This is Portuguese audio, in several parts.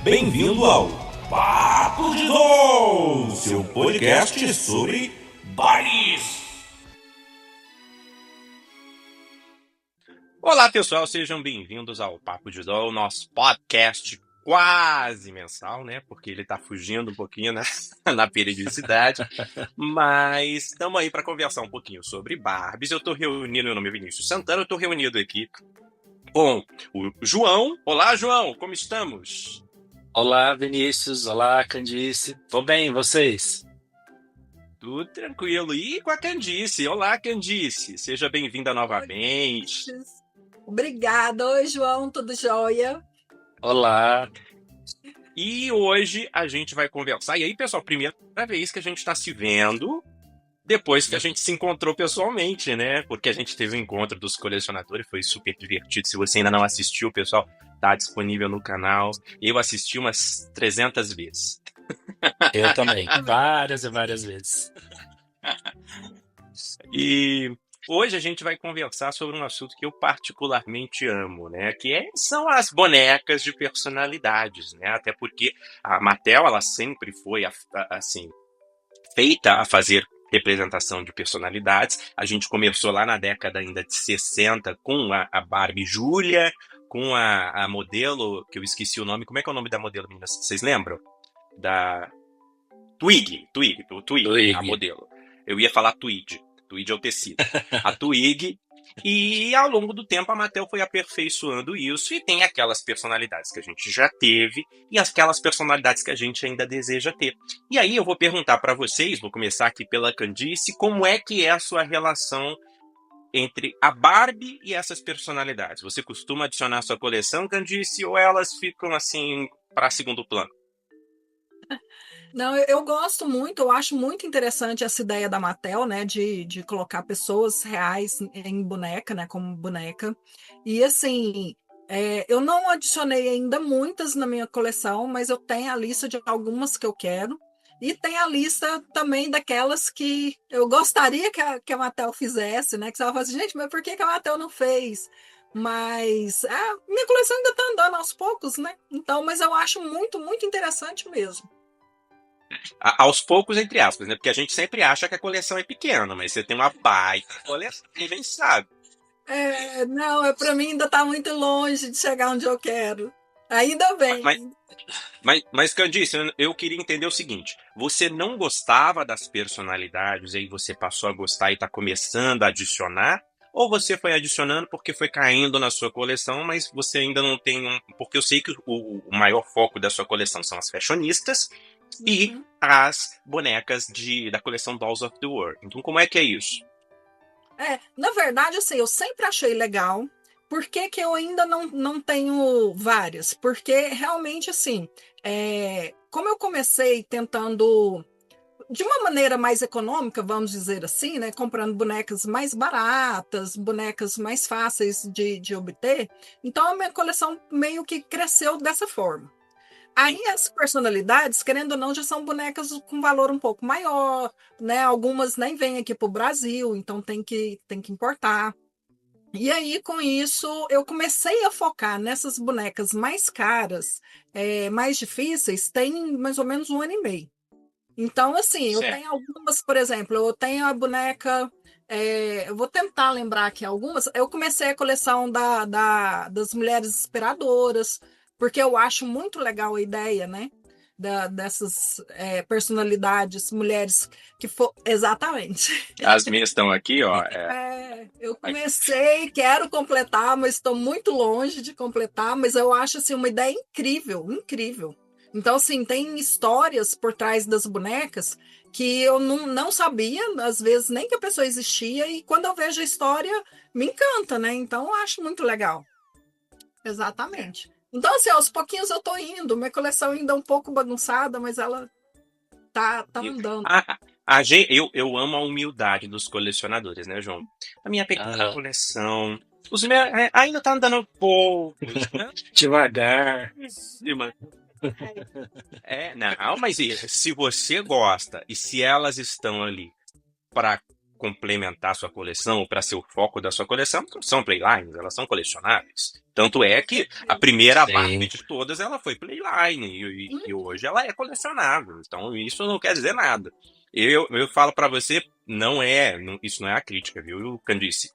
Bem-vindo ao Papo de Dol, seu podcast sobre bares. Olá, pessoal, sejam bem-vindos ao Papo de Dol, nosso podcast quase mensal, né? Porque ele tá fugindo um pouquinho na periodicidade, mas estamos aí para conversar um pouquinho sobre Barbies. Eu tô reunido, meu nome é Vinícius Santana, eu tô reunido aqui com o João. Olá, João, como estamos? Olá, Vinícius. Olá, Candice. Tô bem, e vocês? Tudo tranquilo. E com a Candice. Olá, Candice. Seja bem-vinda novamente. Obrigada. Oi, João. Tudo jóia? Olá. E hoje a gente vai conversar. E aí, pessoal, primeira vez que a gente está se vendo depois que a gente se encontrou pessoalmente, né? Porque a gente teve o encontro dos colecionadores, foi super divertido. Se você ainda não assistiu, pessoal, tá disponível no canal. Eu assisti umas 300 vezes. Eu também. Várias e várias vezes. E hoje a gente vai conversar sobre um assunto que eu particularmente amo, né? São as bonecas de personalidades, né? Até porque a Mattel, ela sempre foi, assim, feita a fazer representação de personalidades. A gente começou lá na década ainda de 60 com a Barbie Júlia, com a modelo, que eu esqueci o nome. Como é que é o nome da modelo, meninas? Vocês lembram? Da Twig, a modelo. Eu ia falar Tweed. Tweed é o tecido. A Twig. E ao longo do tempo a Mattel foi aperfeiçoando isso e tem aquelas personalidades que a gente já teve e aquelas personalidades que a gente ainda deseja ter. E aí eu vou perguntar para vocês, vou começar aqui pela Candice, como é que é a sua relação entre a Barbie e essas personalidades? Você costuma adicionar à sua coleção, Candice, ou elas ficam assim para segundo plano? Não, eu gosto muito, eu acho muito interessante essa ideia da Mattel, né, de colocar pessoas reais em boneca, né, como boneca. E assim, eu não adicionei ainda muitas na minha coleção, mas eu tenho a lista de algumas que eu quero. E tem a lista também daquelas que eu gostaria que a Mattel fizesse, né? Que você vai falar assim, gente, mas por que a Mattel não fez? Mas minha coleção ainda está andando aos poucos, né? Então, mas eu acho muito, muito interessante mesmo. Aos poucos, entre aspas, né? Porque a gente sempre acha que a coleção é pequena, mas você tem uma baita coleção, a gente sabe. Não, para mim ainda está muito longe de chegar onde eu quero. Ainda bem. Mas Candice, eu queria entender o seguinte: você não gostava das personalidades, aí você passou a gostar e está começando a adicionar? Ou você foi adicionando porque foi caindo na sua coleção, mas você ainda não tem um. Porque eu sei que o maior foco da sua coleção são as fashionistas e as bonecas da coleção Dolls of the World. Então, como é que é isso? Na verdade, assim, eu sempre achei legal. Por que que eu ainda não tenho várias? Porque realmente, assim, como eu comecei tentando, de uma maneira mais econômica, vamos dizer assim, né? Comprando bonecas mais baratas, bonecas mais fáceis de obter, então a minha coleção meio que cresceu dessa forma. Aí as personalidades, querendo ou não, já são bonecas com valor um pouco maior, né? Algumas nem vêm aqui para o Brasil, então tem que importar. E aí, com isso, eu comecei a focar nessas bonecas mais caras, mais difíceis, tem mais ou menos 1 ano e meio. Então, assim, eu tenho algumas, por exemplo, eu tenho a boneca. Eu vou tentar lembrar aqui algumas. Eu comecei a coleção das mulheres inspiradoras, porque eu acho muito legal a ideia, né? Dessas personalidades, mulheres que for. Exatamente. As minhas estão aqui, ó. Eu comecei, quero completar, mas estou muito longe de completar, mas eu acho assim, uma ideia incrível, incrível. Então, assim, tem histórias por trás das bonecas que eu não sabia, às vezes, nem que a pessoa existia, e quando eu vejo a história, me encanta, né? Então, eu acho muito legal. Exatamente. Então, assim, aos pouquinhos eu tô indo. Minha coleção ainda é um pouco bagunçada, mas ela tá andando. Eu amo a humildade dos colecionadores, né, João? A minha pequena coleção. Os meus ainda tá andando um pouco. Devagar. Não, mas se você gosta e se elas estão ali para complementar a sua coleção ou para ser o foco da sua coleção, não são playlines, elas são colecionáveis. Tanto é que a primeira Barbie Sim. de todas ela foi playline e hoje ela é colecionável. Então isso não quer dizer nada. Eu falo para você, isso não é a crítica, viu, Candice?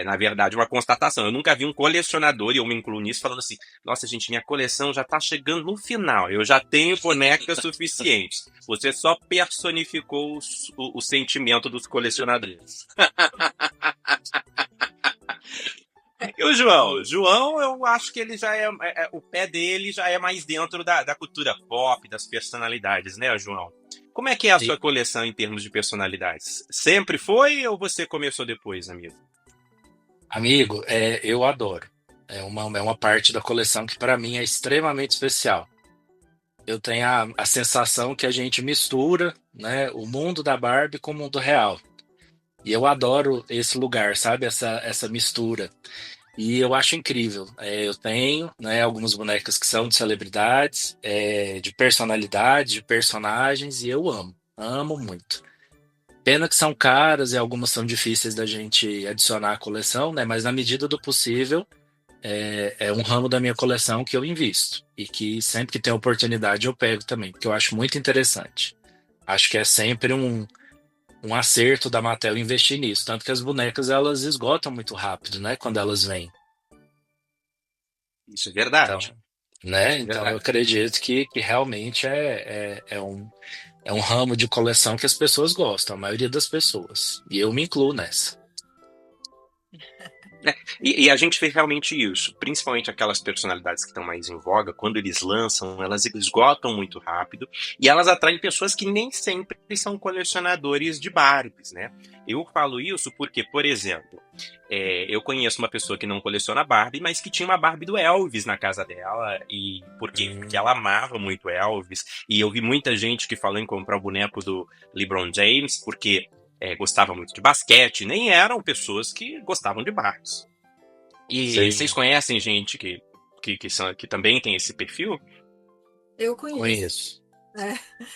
Na verdade, uma constatação. Eu nunca vi um colecionador, e eu me incluo nisso, falando assim: nossa, gente, minha coleção já tá chegando no final, eu já tenho bonecas suficientes. Você só personificou o sentimento dos colecionadores. E o João? João, eu acho que ele já o pé dele já é mais dentro da cultura pop, das personalidades, né, João? Como é que é a sua coleção em termos de personalidades? Sempre foi ou você começou depois, amigo? Amigo, eu adoro. É uma parte da coleção que para mim é extremamente especial. Eu tenho a sensação que a gente mistura, né, o mundo da Barbie com o mundo real. E eu adoro esse lugar, sabe? Essa mistura. E eu acho incrível. Eu tenho, né, algumas bonecas que são de celebridades, de personalidades, de personagens, e eu amo. Amo muito. Pena que são caras e algumas são difíceis da gente adicionar à coleção, né? Mas na medida do possível, é um ramo da minha coleção que eu invisto. E que sempre que tem oportunidade eu pego também, porque eu acho muito interessante. Acho que é sempre um acerto da Mattel investir nisso. Tanto que as bonecas elas esgotam muito rápido, né? Quando elas vêm. Isso é Então, verdade. né? Isso é Então eu verdade. acredito que realmente é um ramo de coleção que as pessoas gostam, a maioria das pessoas. E eu me incluo nessa. E a gente vê realmente isso, principalmente aquelas personalidades que estão mais em voga, quando eles lançam, elas esgotam muito rápido e elas atraem pessoas que nem sempre são colecionadores de Barbies, né? Eu falo isso porque, por exemplo, eu conheço uma pessoa que não coleciona Barbie, mas que tinha uma Barbie do Elvis na casa dela. E por quê? Porque ela amava muito Elvis. E eu vi muita gente que falou em comprar o boneco do LeBron James porque gostava muito de basquete. Nem eram pessoas que gostavam de Barbies. E vocês Sim, conhecem gente que também tem esse perfil? Eu conheço. conheço.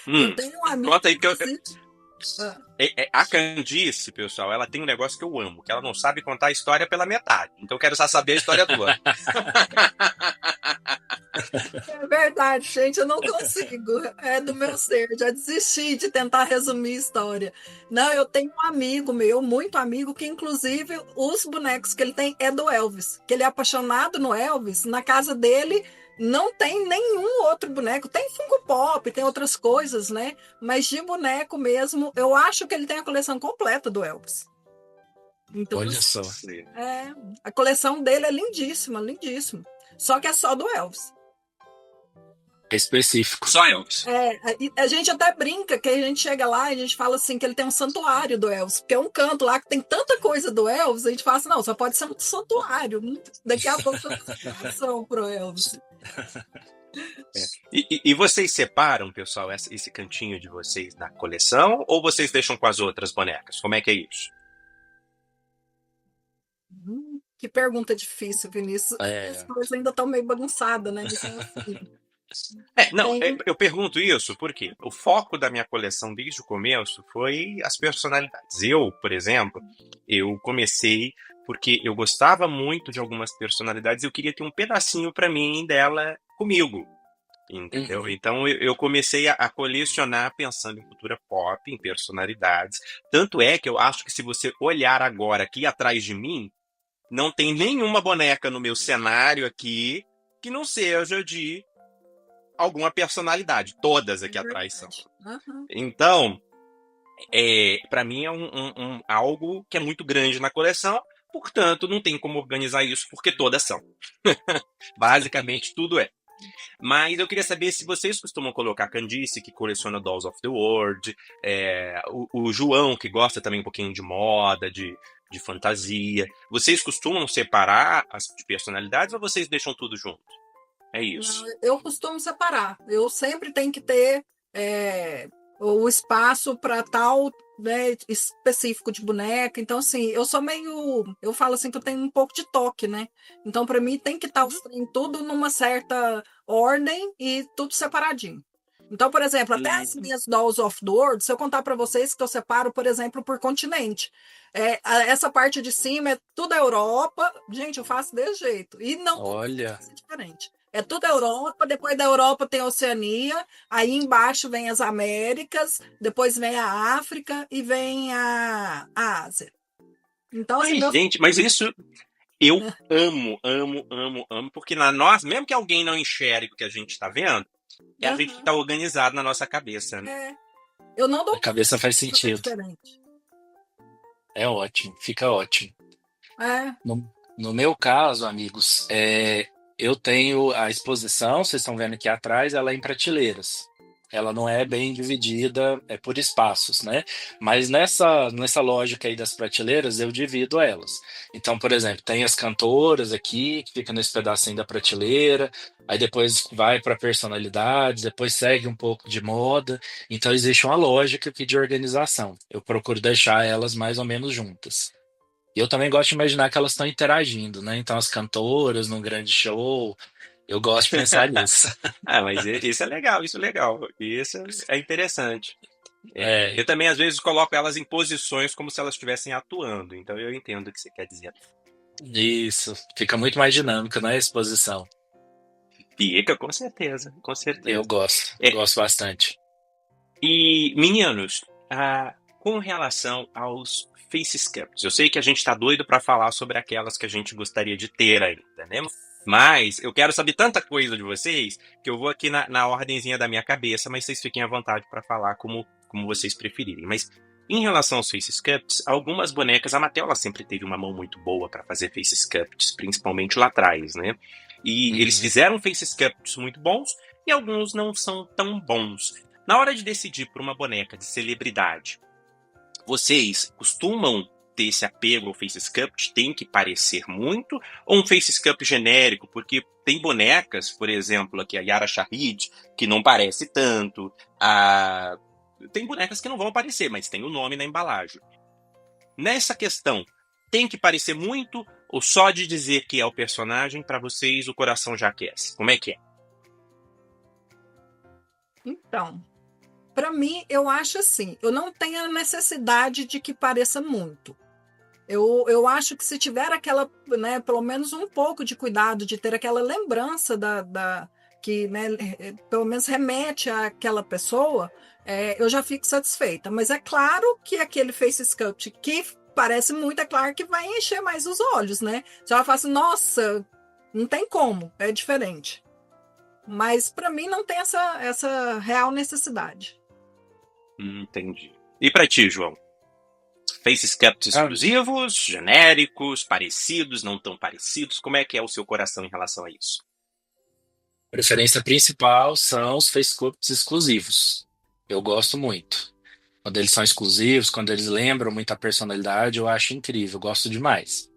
Eu tenho um amigo, Pronto aí, porque inclusive. Ah, a Candice, pessoal, ela tem um negócio que eu amo, que ela não sabe contar a história pela metade. Então eu quero só saber a história toda. é verdade, gente, eu não consigo. É do meu ser. Já desisti de tentar resumir a história. Não, eu tenho um amigo meu, muito amigo, que inclusive os bonecos que ele tem é do Elvis. Que ele é apaixonado no Elvis. Na casa dele não tem nenhum outro boneco. Tem Funko Pop, tem outras coisas, né? Mas de boneco mesmo, eu acho que ele tem a coleção completa do Elvis. Então, Olha só. a coleção dele é lindíssima, lindíssima. Só que é só do Elvis. É específico. Só Elvis. A gente até brinca que a gente chega lá e a gente fala assim que ele tem um santuário do Elvis, porque é um canto lá que tem tanta coisa do Elvis, a gente fala assim, não, só pode ser um santuário. Daqui a pouco tem explicação pro Elvis. E vocês separam, pessoal, esse cantinho de vocês da coleção ou vocês deixam com as outras bonecas? Como é que é isso? Que pergunta difícil, Vinícius. As coisas ainda estão meio bagunçadas, né? Então, assim, eu pergunto isso porque o foco da minha coleção desde o começo foi as personalidades. Eu, por exemplo, eu comecei porque eu gostava muito de algumas personalidades e eu queria ter um pedacinho para mim dela comigo. Entendeu? Então eu comecei a colecionar pensando em cultura pop, em personalidades. Tanto é que eu acho que se você olhar agora aqui atrás de mim, não tem nenhuma boneca no meu cenário aqui que não seja de alguma personalidade. Todas aqui atrás são. Uhum. Então, para mim é algo que é muito grande na coleção. Portanto, não tem como organizar isso porque todas são. Basicamente, tudo é. Mas eu queria saber se vocês costumam colocar a Candice, que coleciona Dolls of the World, o João, que gosta também um pouquinho de moda, de fantasia. Vocês costumam separar as personalidades ou vocês deixam tudo junto? É isso. Não, eu costumo separar. Eu sempre tenho que ter o espaço para tal, né, específico de boneca. Então, assim, eu sou meio. Eu falo assim que eu tenho um pouco de toque, né? Então, para mim, tem que estar os trem tudo numa certa ordem e tudo separadinho. Então, por exemplo, até as Hum. minhas Dolls of the World, se eu contar para vocês que eu separo, por exemplo, por continente. Essa parte de cima é tudo Europa. Gente, eu faço desse jeito. E não Olha, é diferente. É tudo Europa, depois da Europa tem a Oceania, aí embaixo vem as Américas, depois vem a África e vem a Ásia. Então, assim, Ai, meu. gente, mas isso eu amo, amo, amo, amo, porque na nós, mesmo que alguém não enxergue o que a gente tá vendo, é a gente que Aham, tá organizado na nossa cabeça, né? é. Eu não a dou cabeça faz conta de ser sentido. diferente. É ótimo, fica ótimo. É. No meu caso, amigos, eu tenho a exposição, vocês estão vendo aqui atrás, ela é em prateleiras. Ela não é bem dividida, é por espaços, né? Mas nessa lógica aí das prateleiras, eu divido elas. Então, por exemplo, tem as cantoras aqui, que fica nesse pedacinho da prateleira, aí depois vai para personalidades, depois segue um pouco de moda. Então, existe uma lógica aqui de organização. Eu procuro deixar elas mais ou menos juntas. E eu também gosto de imaginar que elas estão interagindo, né? Então, as cantoras num grande show, eu gosto de pensar nisso. Ah, mas isso é legal, isso é legal. Isso é interessante. É, Eu também, às vezes, coloco elas em posições como se elas estivessem atuando. Então, eu entendo o que você quer dizer. isso. Fica muito mais dinâmico, né? A exposição. Fica, com certeza, com Eu certeza. gosto, É, gosto bastante. e, meninos, com relação aos face sculpts, eu sei que a gente tá doido para falar sobre aquelas que a gente gostaria de ter ainda, né? Mas eu quero saber tanta coisa de vocês que eu vou aqui na ordenzinha da minha cabeça, mas vocês fiquem à vontade para falar como vocês preferirem. Mas em relação aos face sculpts, algumas bonecas, a Mattel ela sempre teve uma mão muito boa para fazer face sculpts, principalmente lá atrás, né? E eles Uhum. fizeram face sculpts muito bons e alguns não são tão bons. Na hora de decidir por uma boneca de celebridade, vocês costumam ter esse apego ao face sculpt? Tem que parecer muito? Ou um face sculpt genérico? Porque tem bonecas, por exemplo, aqui a Yara Shahid, que não parece tanto. Tem bonecas que não vão aparecer, mas tem o nome na embalagem. Nessa questão, tem que parecer muito? Ou só de dizer que é o personagem, para vocês o coração já aquece? Como é que é? Então, para mim, eu acho assim, eu não tenho a necessidade de que pareça muito. Eu acho que se tiver aquela, né, pelo menos um pouco de cuidado de ter aquela lembrança que, né, pelo menos remete àquela pessoa, eu já fico satisfeita. Mas é claro que aquele face sculpt que parece muito, é claro que vai encher mais os olhos, né? Se ela fala assim, nossa, não tem como, é diferente. Mas para mim não tem essa real necessidade. Entendi. E para ti, João? Face sculpts Ah, exclusivos, genéricos, parecidos, não tão parecidos? Como é que é o seu coração em relação a isso? a preferência principal são os face sculpts exclusivos. Eu gosto muito. Quando eles são exclusivos, quando eles lembram muito a personalidade, eu acho incrível, eu gosto demais.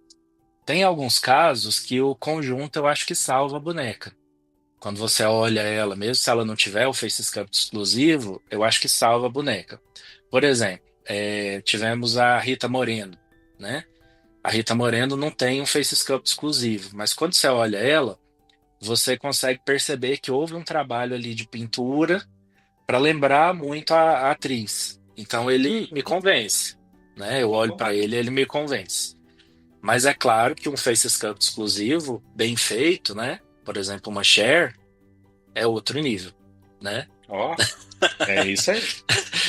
Tem alguns casos que o conjunto eu acho que salva a boneca. Quando você olha ela, mesmo se ela não tiver o face sculpt exclusivo, eu acho que salva a boneca. Por exemplo, tivemos a Rita Moreno, né? A Rita Moreno não tem um face sculpt exclusivo, mas quando você olha ela, você consegue perceber que houve um trabalho ali de pintura para lembrar muito a atriz. Então ele me convence, né? Eu olho para ele e ele me convence. Mas é claro que um face sculpt exclusivo, bem feito, né? Por exemplo, uma Cher, é outro nível, né? Ó, é isso aí.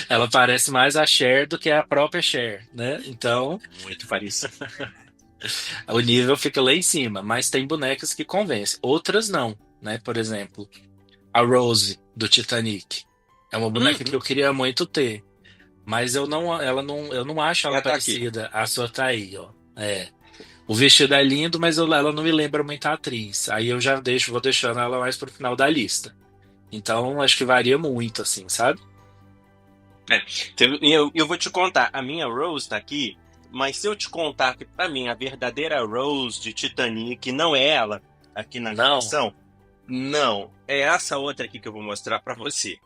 Ela parece mais a Cher do que a própria Cher, né? Então, Muito parecido. o nível fica lá em cima. Mas tem bonecas que convencem, outras não, né? Por exemplo, a Rose do Titanic é uma boneca que Uhum. eu queria muito ter, mas eu não acho ela Ela tá aqui. parecida. A sua tá aí, ó. O vestido é lindo, mas ela não me lembra muito a atriz. Aí eu já vou deixando ela mais pro final da lista. Então, acho que varia muito, assim, sabe? Eu vou te contar, a minha Rose tá aqui, mas se eu te contar que pra mim a verdadeira Rose de Titanic não é ela aqui na Não. gravação, não, é essa outra aqui que eu vou mostrar pra você.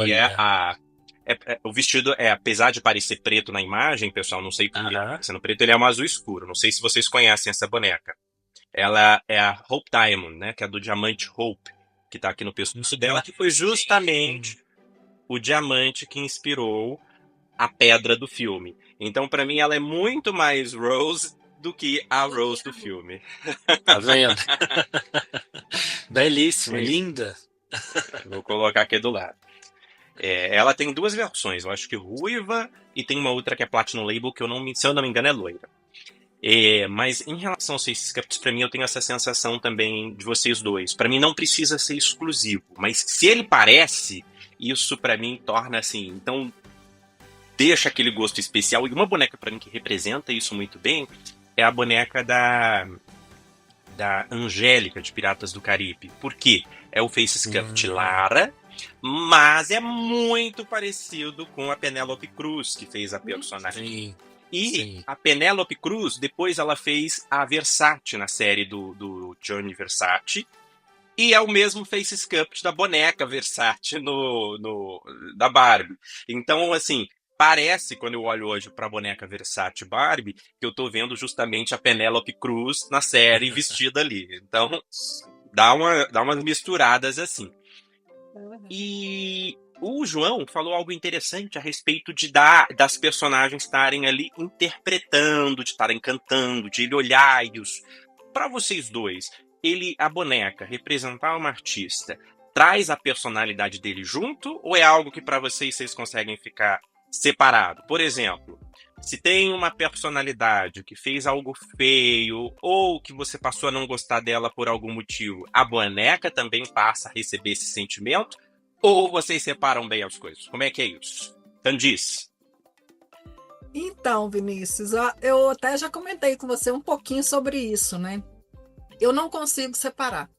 Que é Olha. o vestido apesar de parecer preto na imagem, pessoal, não sei por que Aham. parecendo preto, ele é um azul escuro. Não sei se vocês conhecem essa boneca. Ela é a Hope Diamond, né? Que é do diamante Hope. que tá aqui no pescoço dela, que foi justamente o diamante que inspirou a pedra do filme. Então, pra mim, ela é muito mais Rose do que a Rose do filme. Tá vendo? Belíssima, Sim. linda. Vou colocar aqui do lado. Ela tem duas versões, eu acho que ruiva e tem uma outra que é Platinum Label, que se eu não me engano é loira. Mas em relação aos Faces Sculpts, pra mim eu tenho essa sensação também de vocês dois. Pra mim não precisa ser exclusivo, mas se ele parece, isso pra mim torna assim, então deixa aquele gosto especial. E uma boneca pra mim que representa isso muito bem é a boneca da Angélica de Piratas do Caribe. Por quê? É o Face Sculpt Lara, mas é muito parecido com a Penélope Cruz, que fez a personagem. Sim. E Sim. a Penélope Cruz, depois ela fez a Versace na série do Gianni Versace. E é o mesmo Face Sculpt da boneca Versace da Barbie. Então, assim, parece, quando eu olho hoje pra boneca Versace Barbie, que eu tô vendo justamente a Penélope Cruz na série vestida ali. Então, dá umas misturadas assim. E o João falou algo interessante a respeito das personagens estarem ali interpretando, de estarem cantando, de ele olhar e os... Para vocês dois, a boneca, representar uma artista, traz a personalidade dele junto ou é algo que para vocês conseguem ficar separado? Por exemplo, se tem uma personalidade que fez algo feio ou que você passou a não gostar dela por algum motivo, a boneca também passa a receber esse sentimento? Ou vocês separam bem as coisas? Como é que é isso? Candice. Então, Vinícius, eu até já comentei com você um pouquinho sobre isso, né? Eu não consigo separar.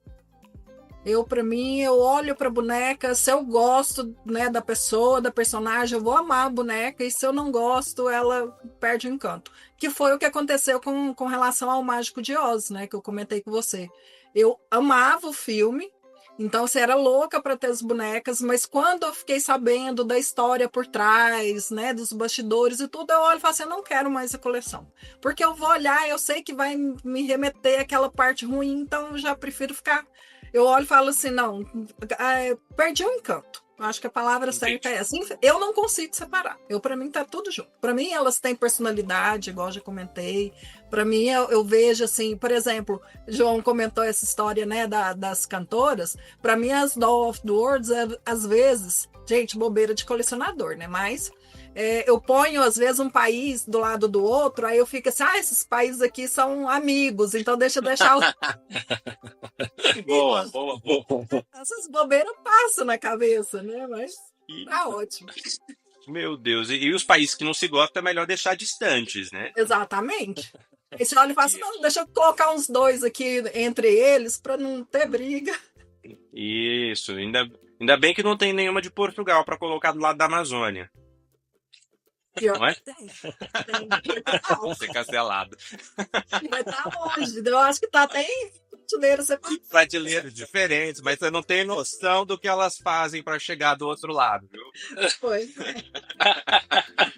Para mim, eu olho para a boneca, se eu gosto, né, da pessoa, da personagem, eu vou amar a boneca, e se eu não gosto, ela perde o encanto. Que foi o que aconteceu com relação ao Mágico de Oz, né, que eu comentei com você. Eu amava o filme, então você era louca para ter as bonecas, mas quando eu fiquei sabendo da história por trás, né, dos bastidores e tudo, eu olho e falo assim, eu não quero mais a coleção. Porque eu vou olhar, eu sei que vai me remeter àquela parte ruim, então eu já prefiro ficar... Eu olho e falo assim, não, perdi o encanto. Acho que a palavra certa é essa. Eu não consigo separar. Para mim, tá tudo junto. Para mim, elas têm personalidade, igual já comentei. Para mim, eu vejo assim, por exemplo, João comentou essa história, né, das cantoras. Para mim, as Doll of the World, às vezes, gente, bobeira de colecionador, né? Mas eu ponho, às vezes, um país do lado do outro, aí eu fico assim, esses países aqui são amigos, então deixa eu deixar os... Boa. Essas bobeiras passam na cabeça, né? Mas tá ótimo. Meu Deus, e os países que não se gostam é melhor deixar distantes, né? Exatamente. Aí você olha e fala assim, não, deixa eu colocar uns dois aqui entre eles para não ter briga. Isso, ainda bem que não tem nenhuma de Portugal para colocar do lado da Amazônia. Pior não é? Tem. Vai ser cancelado. Vai estar longe. Eu acho que tá até em prateleira separada. Prateleiras diferentes, mas você não tem noção do que elas fazem para chegar do outro lado, viu? Foi.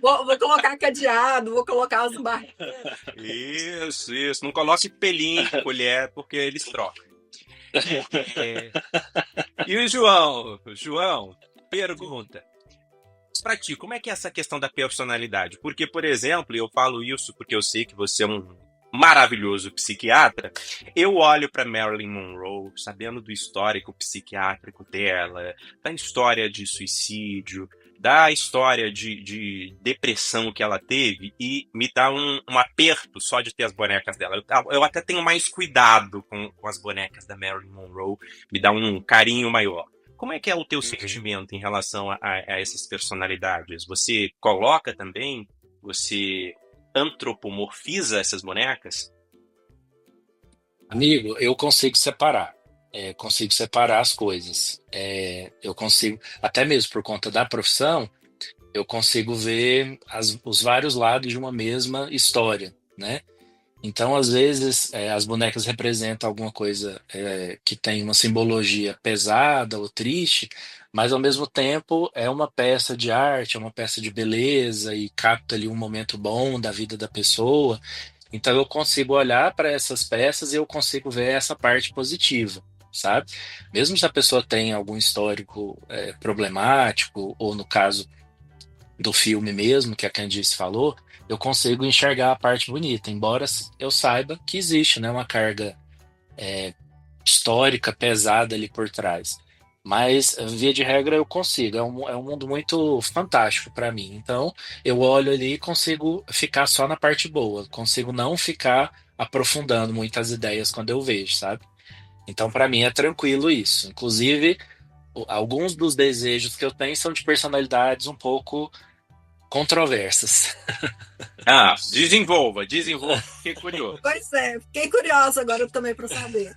Vou colocar cadeado, vou colocar as barreiras. Isso. Não coloque pelinho em colher, porque eles trocam. E o João? João, pergunta. Pra ti, como é que é essa questão da personalidade? Porque, por exemplo, eu falo isso porque eu sei que você é um maravilhoso psiquiatra. Eu olho pra Marilyn Monroe, sabendo do histórico psiquiátrico dela, da história de suicídio, da história de depressão que ela teve, e me dá um aperto só de ter as bonecas dela. Eu até tenho mais cuidado com as bonecas da Marilyn Monroe, me dá um carinho maior. Como é que é o teu sentimento em relação a essas personalidades? Você coloca também? Você antropomorfiza essas bonecas? Amigo, eu consigo separar. Consigo separar as coisas. Eu consigo, até mesmo por conta da profissão, eu consigo ver os vários lados de uma mesma história, né? Então, às vezes, as bonecas representam alguma coisa que tem uma simbologia pesada ou triste, mas, ao mesmo tempo, é uma peça de arte, é uma peça de beleza e capta ali um momento bom da vida da pessoa. Então, eu consigo olhar para essas peças e eu consigo ver essa parte positiva. sabe? Mesmo se a pessoa tem algum histórico problemático, ou no caso do filme mesmo, que a Candice falou, eu consigo enxergar a parte bonita, embora eu saiba que existe, né, uma carga histórica pesada ali por trás. Mas, via de regra, eu consigo. É um mundo muito fantástico para mim. Então, eu olho ali e consigo ficar só na parte boa. Consigo não ficar aprofundando muitas ideias quando eu vejo, sabe? Então, para mim, é tranquilo isso. Inclusive, alguns dos desejos que eu tenho são de personalidades um pouco controversas. Ah, desenvolva, desenvolva. Fiquei curioso. Pois é, fiquei curiosa agora também para saber.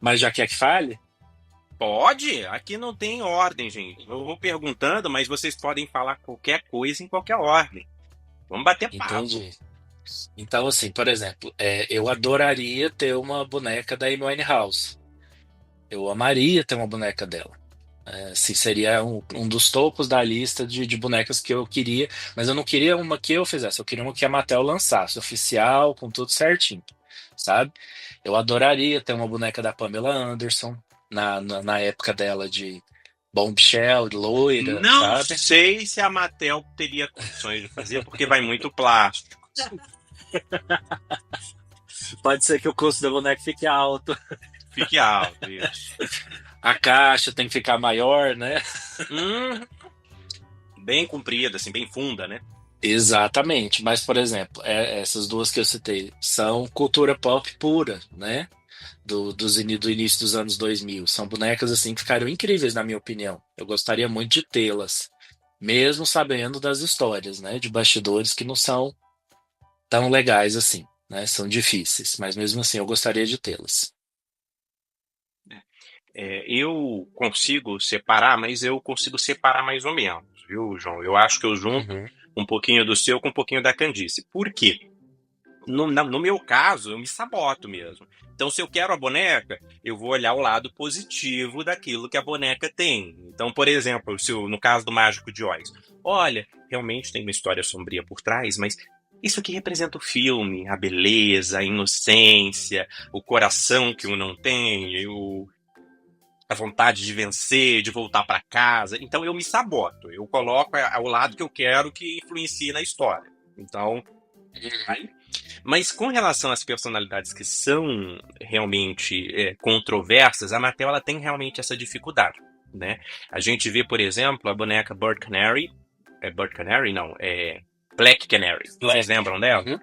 Mas já quer que fale? Pode? Aqui não tem ordem, gente. Eu vou perguntando, mas vocês podem falar qualquer coisa em qualquer ordem. Vamos bater papo. Entendi. Então, assim, por exemplo, eu adoraria ter uma boneca da Amy Winehouse. Eu amaria ter uma boneca dela. Assim, seria um dos topos da lista de bonecas que eu queria, mas eu não queria uma que eu fizesse, eu queria uma que a Mattel lançasse, oficial, com tudo certinho, sabe? Eu adoraria ter uma boneca da Pamela Anderson, na época dela de Bombshell, loira, Não sabe? sei se a Mattel teria condições de fazer, porque vai muito plástico. Pode ser que o custo da boneca fique alto. Fique alto, isso. A caixa tem que ficar maior, né? Bem comprida, assim, bem funda, né? Exatamente, mas por exemplo, essas duas que eu citei são cultura pop pura, né? Do início dos anos 2000. São bonecas assim que ficaram incríveis, na minha opinião. Eu gostaria muito de tê-las, mesmo sabendo das histórias, né? De bastidores que não são tão legais assim, né? São difíceis, mas mesmo assim eu gostaria de tê-las. Eu consigo separar, mas eu consigo separar mais ou menos, viu, João? Eu acho que eu junto Uhum. um pouquinho do seu com um pouquinho da Candice. Por quê? No meu caso, eu me saboto mesmo. Então, se eu quero a boneca, eu vou olhar o lado positivo daquilo que a boneca tem. Então, por exemplo, no caso do Mágico de Oz, olha, realmente tem uma história sombria por trás, mas isso aqui representa o filme, a beleza, a inocência, o coração que um não tem, a vontade de vencer, de voltar para casa. Então, eu me saboto. Eu coloco o lado que eu quero que influencie na história. Então, mas com relação às personalidades que são realmente controversas, a Mattel ela tem realmente essa dificuldade, né? A gente vê, por exemplo, a boneca Bird Canary. Bird Canary? Não, Black Canary. Vocês lembram dela? Uhum.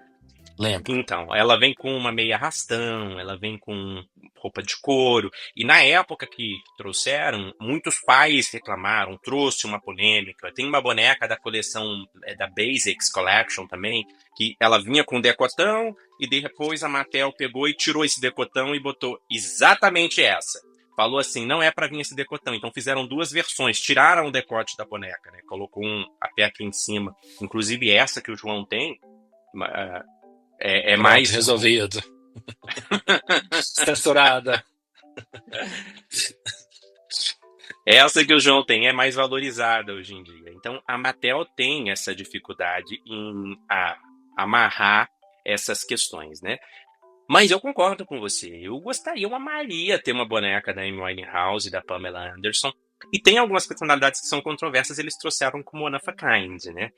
Lembro. Então, ela vem com uma meia arrastão, ela vem com roupa de couro, e na época que trouxeram, muitos pais reclamaram, trouxe uma polêmica. Tem uma boneca da coleção da Basics Collection também, que ela vinha com decotão, e depois a Mattel pegou e tirou esse decotão e botou exatamente essa. Falou assim, não é para vir esse decotão. Então fizeram duas versões, tiraram o decote da boneca, né? Colocou até aqui em cima. Inclusive essa que o João tem, Pronto, mais resolvido. Censurada. Essa que o João tem é mais valorizada hoje em dia. Então, a Mattel tem essa dificuldade em amarrar essas questões, né? Mas eu concordo com você. Eu amaria ter uma boneca da Amy Winehouse e da Pamela Anderson. E tem algumas personalidades que são controversas, eles trouxeram como one of a kind, né?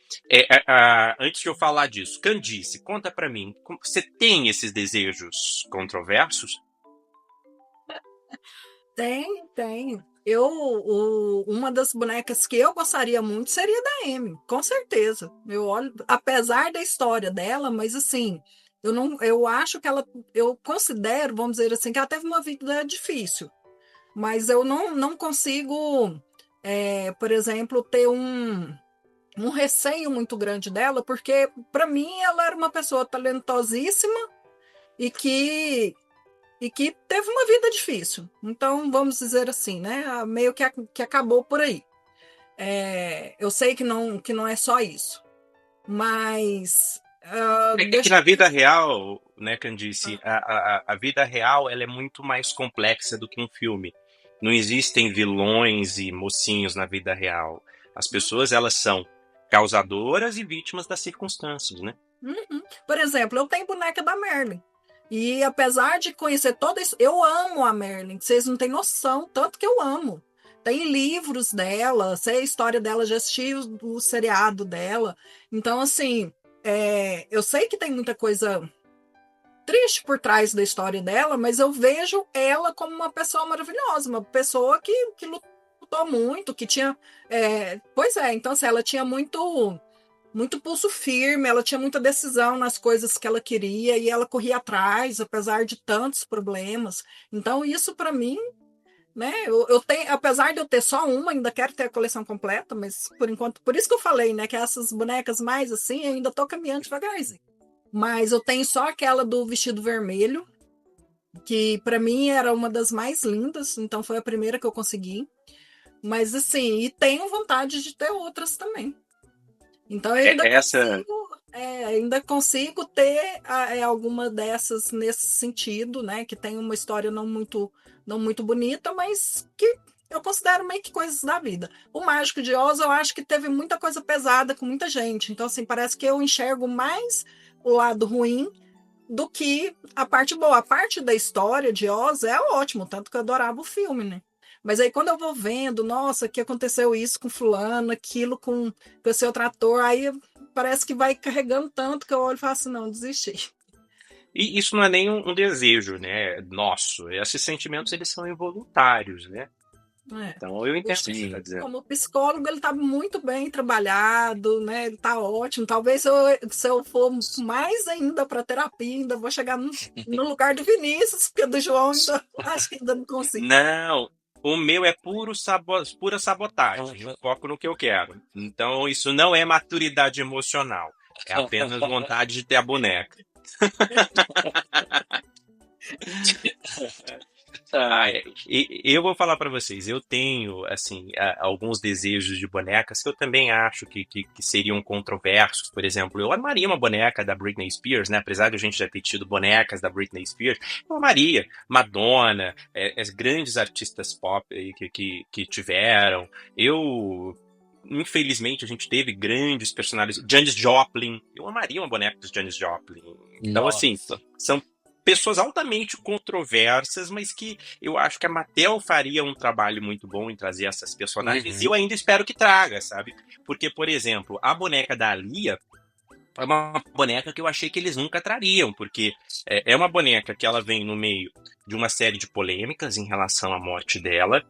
Antes de eu falar disso, Candice, conta pra mim, você tem esses desejos controversos? Tem. Uma das bonecas que eu gostaria muito seria da Amy, com certeza. Eu olho, apesar da história dela, mas assim, eu acho que eu considero, vamos dizer assim, que ela teve uma vida difícil. Mas eu não consigo, por exemplo, ter um receio muito grande dela, porque para mim ela era uma pessoa talentosíssima e que teve uma vida difícil. Então, vamos dizer assim, né? Meio que acabou por aí. Eu sei que não é só isso, mas Que na vida real, né, Candice, a vida real ela é muito mais complexa do que um filme. Não existem vilões e mocinhos na vida real. As pessoas, elas são causadoras e vítimas das circunstâncias, né? Por exemplo, eu tenho boneca da Merlin. E apesar de conhecer toda isso, eu amo a Marilyn, vocês não têm noção, tanto que eu amo. Tem livros dela, sei a história dela, já assisti o seriado dela. Então, assim, eu sei que tem muita coisa triste por trás da história dela, mas eu vejo ela como uma pessoa maravilhosa, uma pessoa que lutou muito, que tinha. Pois é, então, assim, ela tinha muito pulso firme, ela tinha muita decisão nas coisas que ela queria e ela corria atrás, apesar de tantos problemas. Então, isso para mim, né? Eu tenho, apesar de eu ter só uma, ainda quero ter a coleção completa, mas por enquanto, por isso que eu falei, né? Que essas bonecas mais assim, eu ainda tô caminhando devagarzinho. Mas eu tenho só aquela do vestido vermelho, que para mim era uma das mais lindas, então foi a primeira que eu consegui. Mas assim, e tenho vontade de ter outras também. Então eu ainda consigo ter alguma dessas nesse sentido, né? Que tem uma história não muito bonita, mas que eu considero meio que coisas da vida. O Mágico de Oz, eu acho que teve muita coisa pesada com muita gente. Então, assim, parece que eu enxergo mais o lado ruim do que a parte boa. A parte da história de Oz é ótimo, tanto que eu adorava o filme, né? Mas aí quando eu vou vendo, nossa, que aconteceu isso com fulano, aquilo com esse outro ator, aí parece que vai carregando tanto que eu olho e falo assim, não, desisti. E isso não é nem um desejo, né, nosso. Esses sentimentos, eles são involuntários, né? Então eu entendo o que você está dizendo. Como psicólogo, ele está muito bem trabalhado, né? Ele está ótimo. Talvez se eu for mais ainda para terapia, ainda vou chegar no lugar do Vinícius, porque do João ainda acho que ainda não consigo. Não, o meu é pura sabotagem. Eu foco no que eu quero. Então isso não é maturidade emocional. É apenas vontade de ter a boneca. Eu vou falar pra vocês, eu tenho assim alguns desejos de bonecas que eu também acho que seriam controversos. Por exemplo, eu amaria uma boneca da Britney Spears, né? Apesar de a gente já ter tido bonecas da Britney Spears, eu amaria Madonna, as grandes artistas pop aí que tiveram. Infelizmente, a gente teve grandes personagens. Janis Joplin. Eu amaria uma boneca dos Janis Joplin. Então, assim, são pessoas altamente controversas, mas que eu acho que a Mattel faria um trabalho muito bom em trazer essas personagens. E eu ainda espero que traga, sabe? Porque, por exemplo, a boneca da Alia é uma boneca que eu achei que eles nunca trariam, porque é uma boneca que ela vem no meio de uma série de polêmicas em relação à morte dela.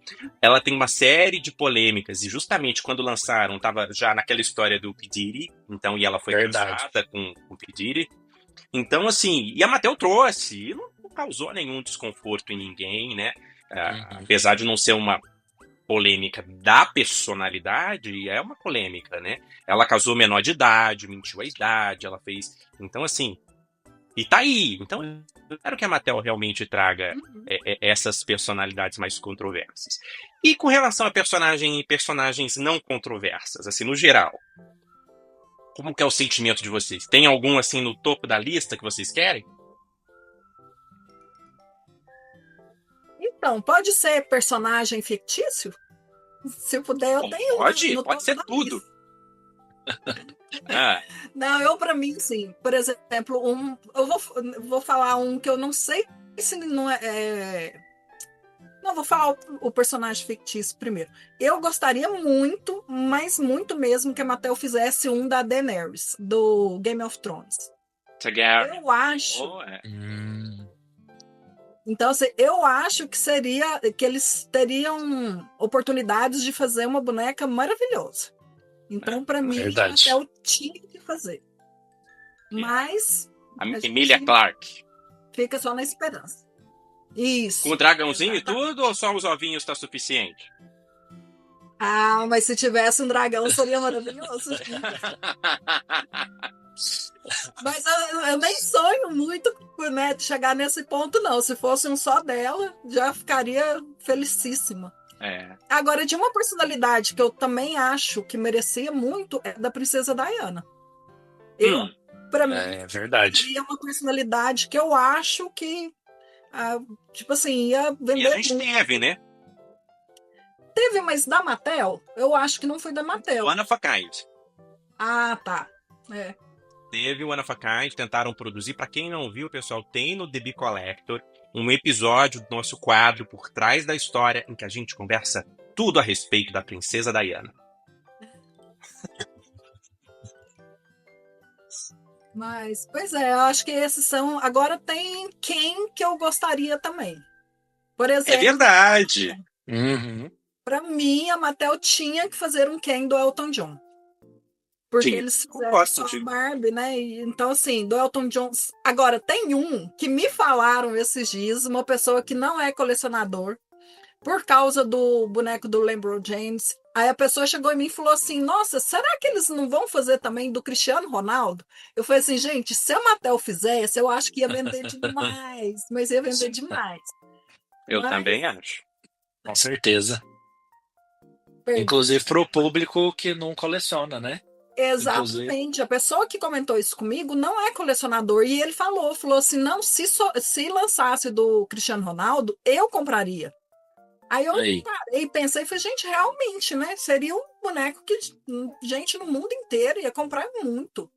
Ela tem uma série de polêmicas, e justamente quando lançaram, tava já naquela história do P. Diddy, então, e ela foi casada com o P. Diddy. Então, assim, e a Mattel trouxe, e não causou nenhum desconforto em ninguém, né? Apesar de não ser uma polêmica da personalidade, é uma polêmica, né? Ela casou menor de idade, mentiu a idade, ela fez... Então, assim... E tá aí. Então, eu quero que a Mattel realmente traga essas personalidades mais controversas. E com relação a personagens não controversas, assim, no geral, como que é o sentimento de vocês? Tem algum, assim, no topo da lista que vocês querem? Então, pode ser personagem fictício? Se eu puder, eu tenho. Pode ser tudo. Não, eu para mim, sim. Por exemplo, eu vou falar um que eu não sei se não Não, vou falar o personagem fictício primeiro. Eu gostaria muito, mas muito mesmo, que a Mattel fizesse um da Daenerys, do Game of Thrones. Eu acho... Então, assim, eu acho que eles teriam oportunidades de fazer uma boneca maravilhosa. Então, para mim, a Mattel tinha que fazer. Mas... A Emilia Clarke. Fica só na esperança. Isso. Com o dragãozinho e tudo, ou só os ovinhos tá suficiente? Ah, mas se tivesse um dragão, seria maravilhoso. Mas eu nem sonho muito, né, de chegar nesse ponto, não. Se fosse um só dela, já ficaria felicíssima. Agora, de uma personalidade que eu também acho que merecia muito, é da Princesa Diana. Pra mim, é verdade. Seria uma personalidade que eu acho que, tipo assim, ia vender. E a gente teve, né? Teve, mas da Mattel, eu acho que não foi da Mattel. One of a Kind. Ah, tá. teve o One of a Kind, tentaram produzir. Pra quem não viu, pessoal, tem no The Bee Collector um episódio do nosso quadro Por Trás da História, em que a gente conversa tudo a respeito da princesa Diana. Mas, pois é, eu acho que esses são. Agora tem quem que eu gostaria também. Por É exemplo, verdade. Uhum. para mim, a Mattel tinha que fazer um Ken do Elton John. Porque Sim, eles fizeram concordo só a contigo. Barbie, né? Então, assim, do Elton John. Agora, tem um que me falaram esses dias, uma pessoa que não é colecionador, por causa do boneco do LeBron James. Aí a pessoa chegou em mim e falou assim: Nossa, será que eles não vão fazer também do Cristiano Ronaldo? Eu falei assim: Gente, se a Mattel fizesse, eu acho que ia vender demais. Mas ia vender demais. Eu Mas, também acho. Com certeza. perdi. Inclusive pro público que não coleciona, né? Inclusive. Exatamente. A pessoa que comentou isso comigo não é colecionador. E ele falou assim: Não, se lançasse do Cristiano Ronaldo, eu compraria. Aí eu Aí. parei, pensei, falei, gente, realmente, né? Seria um boneco que gente no mundo inteiro ia comprar muito.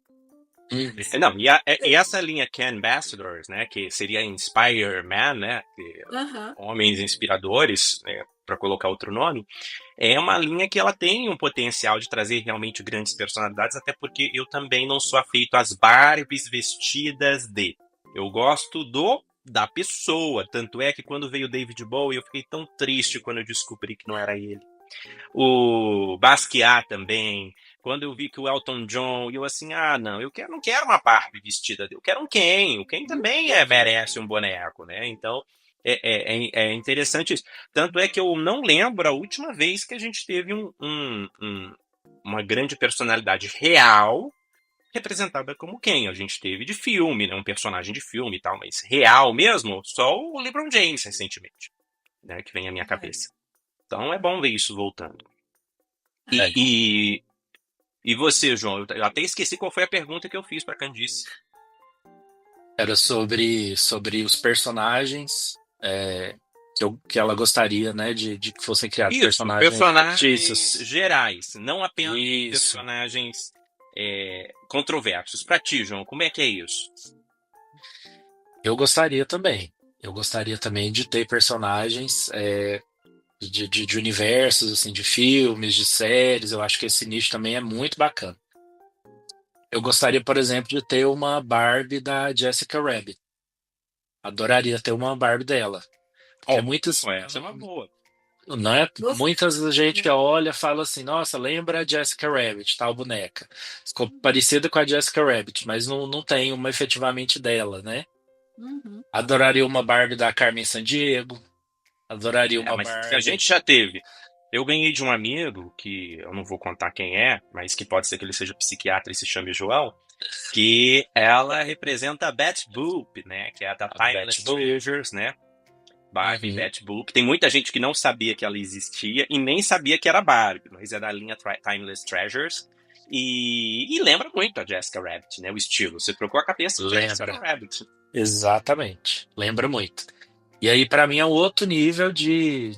Não, e essa linha Ken Ambassadors, né, que seria Inspire Man, né, homens inspiradores, né, para colocar outro nome, é uma linha que ela tem um potencial de trazer realmente grandes personalidades, até porque eu também não sou afeito às Barbies vestidas de. Eu gosto da pessoa, tanto é que quando veio o David Bowie eu fiquei tão triste quando eu descobri que não era ele. O Basquiat também, quando eu vi que o Elton John, eu assim, não, não quero uma Barbie vestida dele, eu quero um Ken. O Ken também merece um boneco, né? Então, é interessante isso. Tanto é que eu não lembro a última vez que a gente teve uma grande personalidade real representada como Ken. A gente teve de filme, né? Um personagem de filme e tal, mas real mesmo, só o LeBron James recentemente, né? Que vem à minha cabeça. Então é bom ver isso voltando. E você, João? Eu até esqueci qual foi a pergunta que eu fiz para Candice. Era sobre os personagens que ela gostaria, né, de que fossem criados. Isso, personagens gerais, não apenas personagens controversos. Para ti, João, como é que é isso? Eu gostaria também. Eu gostaria também de ter personagens de universos, assim, de filmes, de séries. Eu acho que esse nicho também é muito bacana. Eu gostaria, por exemplo, de ter uma Barbie da Jessica Rabbit. Adoraria ter uma Barbie dela. Porque essa é uma boa. Não é? Muitas gente olha e fala assim: Nossa, lembra a Jessica Rabbit, tal boneca. Ficou parecida com a Jessica Rabbit, mas não tem uma efetivamente dela, né? Adoraria uma Barbie da Carmen Sandiego. Adoraria uma Barbie. A gente já teve. Eu ganhei de um amigo, que eu não vou contar quem é, mas que pode ser que ele seja psiquiatra e se chame João, que ela representa a Betty Boop, né? Que é a da Timeless Treasures, né? Barbie, Betty Boop. Tem muita gente que não sabia que ela existia e nem sabia que era Barbie, mas é da linha Timeless Treasures. E lembra muito a Jessica Rabbit, né? O estilo. Você trocou a cabeça de Jessica Rabbit. Exatamente. Lembra muito. E aí, pra mim, é um outro nível de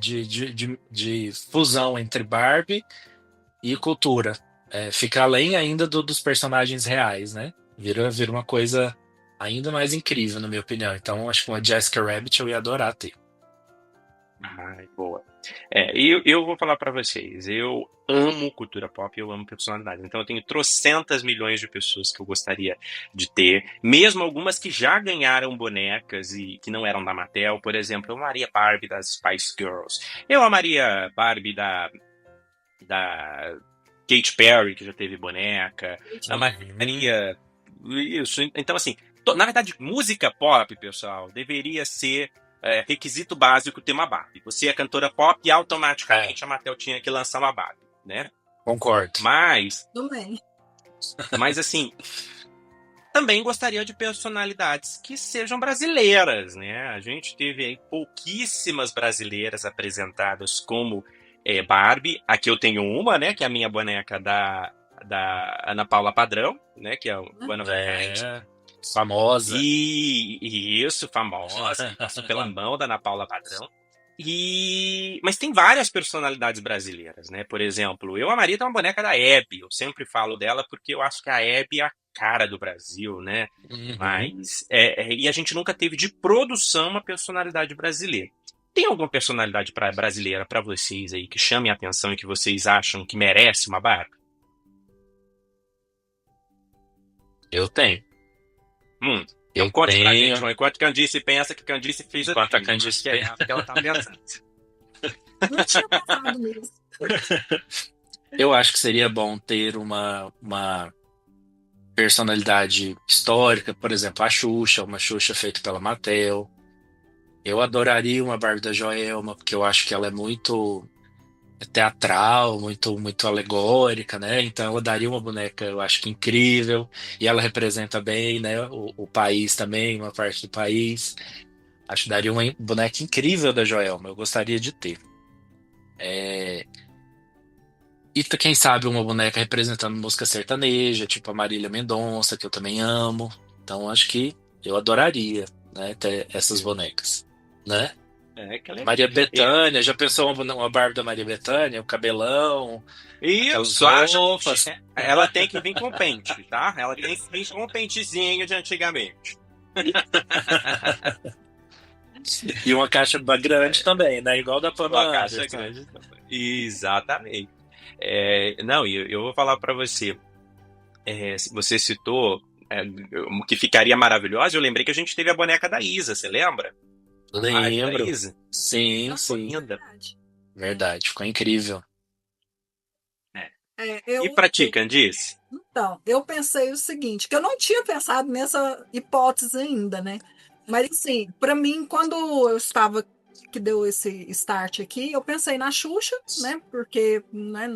fusão entre Barbie e cultura. Fica além ainda dos personagens reais, né? Vira uma coisa ainda mais incrível, na minha opinião. Então, acho que uma Jessica Rabbit eu ia adorar ter. Ai, boa. Eu vou falar pra vocês, eu amo cultura pop, eu amo personalidade. Então eu tenho trocentas milhões de pessoas que eu gostaria de ter, mesmo algumas que já ganharam bonecas e que não eram da Mattel. Por exemplo, eu amaria Barbie das Spice Girls. Eu amaria Barbie da Katy Perry, que já teve boneca. Amaria isso. Então, assim, na verdade, música pop, pessoal, deveria ser requisito básico ter uma Barbie. Você é cantora pop e automaticamente a Mattel tinha que lançar uma Barbie, né? Concordo. Mas assim, também gostaria de personalidades que sejam brasileiras, né? A gente teve aí pouquíssimas brasileiras apresentadas como Barbie. Aqui eu tenho uma, né? Que é a minha boneca da Ana Paula Padrão, né? Que é o One of a Kind. Famosa. Isso, famosa. Passou pela mão da Ana Paula Padrão. Mas tem várias personalidades brasileiras, né? Por exemplo, eu amaria ter uma boneca da Hebe. Eu sempre falo dela porque eu acho que a Hebe é a cara do Brasil, né? Uhum. Mas e a gente nunca teve de produção uma personalidade brasileira. Tem alguma personalidade brasileira para vocês aí que chame a atenção e que vocês acham que merece uma barba? Eu tenho. Então Eu conte pra gente, tenho. João. Enquanto Candice pensa que Candice fez Enquanto a assim, Candice que é essa que ela tá pensando. Não tinha pensado nisso. Eu acho que seria bom ter uma personalidade histórica, por exemplo, a Xuxa, uma Xuxa feita pela Mattel. Eu adoraria uma Barbie da Joelma, porque eu acho que ela é muito teatral, muito alegórica, né? Então ela daria uma boneca, eu acho que incrível, e ela representa bem, né, o país também, uma parte do país. Acho que daria uma boneca incrível da Joelma, eu gostaria de ter. E quem sabe uma boneca representando música sertaneja, tipo a Marília Mendonça, que eu também amo. Então acho que eu adoraria, né, ter essas bonecas, né? Que legal. Maria Bethânia, já pensou uma Barbie da Maria Bethânia? O cabelão, aquelas Isso, acho. roupas. Ela tem que vir com pente, tá? Ela tem que vir com um pentezinho de antigamente. E uma caixa grande também, né? Igual da Pamela Uma caixa Anderson. grande também. Exatamente. Não, e eu vou falar pra você. Você citou que ficaria maravilhosa. Eu lembrei que a gente teve a boneca da Isa, você lembra? A Barbie da Lembro. Isa. Sim, Nossa, sim. Linda. verdade. Verdade, ficou incrível. E pra ti, Candice? Então, eu pensei o seguinte, que eu não tinha pensado nessa hipótese ainda, né? Mas assim, para mim, quando eu estava que deu esse start aqui, eu pensei na Xuxa, né? Porque, né,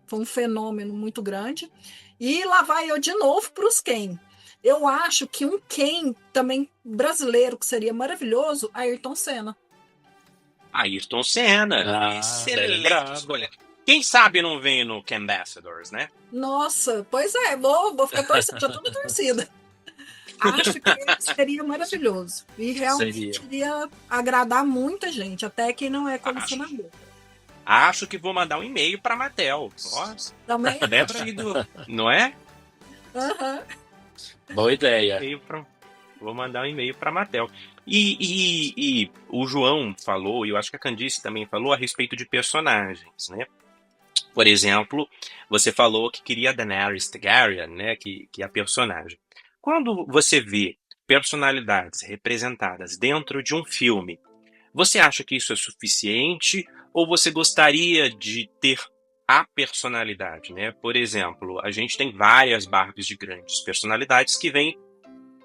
foi um fenômeno muito grande. E lá vai eu de novo para os Ken. Eu acho que um Ken também brasileiro que seria maravilhoso, Ayrton Senna. Ayrton Senna. Ah, bem Excelente lembrado. escolha. Quem sabe não vem no Ambassadors, né? Nossa, pois é, vou ficar torcendo, já tô na torcida. Acho que ele seria maravilhoso. E realmente iria agradar muita gente, até quem não é colecionador. Acho que vou mandar um e-mail pra Mattel. Nossa, Também lembra aí do. Não é? Aham. Boa ideia. Vou mandar um e-mail pra Mattel. E o João falou, e eu acho que a Candice também falou, a respeito de personagens, né? Por exemplo, você falou que queria a Daenerys Targaryen, né? Que é a personagem. Quando você vê personalidades representadas dentro de um filme, você acha que isso é suficiente ou você gostaria de ter a personalidade, né? Por exemplo, a gente tem várias Barbies de grandes personalidades que vêm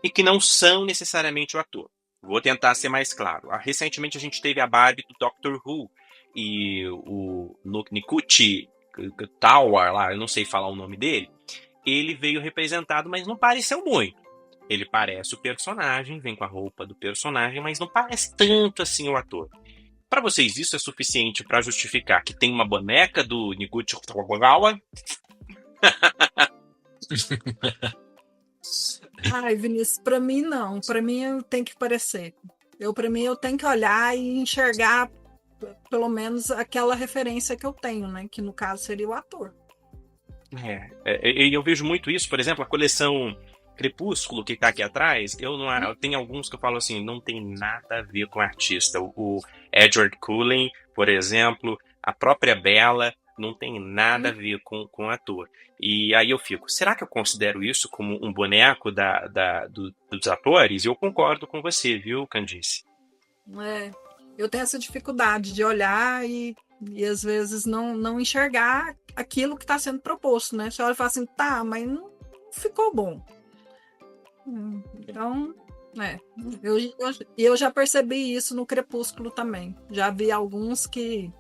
e que não são necessariamente o ator. Vou tentar ser mais claro. Recentemente a gente teve a Barbie do Doctor Who e o Nikuchi Tower, lá, eu não sei falar o nome dele, ele veio representado, mas não pareceu muito. Ele parece o personagem, vem com a roupa do personagem, mas não parece tanto assim o ator. Para vocês, isso é suficiente para justificar que tem uma boneca do Nikuchi Tokugawa? Ai, Vinícius, para mim não. Para mim eu tenho que parecer. Para mim eu tenho que olhar e enxergar pelo menos aquela referência que eu tenho, né? Que no caso seria o ator. Eu vejo muito isso, por exemplo, a coleção Crepúsculo que tá aqui atrás, tem alguns que eu falo assim, não tem nada a ver com o artista. O Edward Cullen, por exemplo, a própria Bella, não tem nada a ver com o ator. E aí eu fico, será que eu considero isso como um boneco dos atores? E eu concordo com você, viu, Candice? Eu tenho essa dificuldade de olhar e às vezes não enxergar aquilo que está sendo proposto, né? Você olha e fala assim, tá, mas não ficou bom. Então, eu já percebi isso no Crepúsculo também. Já vi alguns que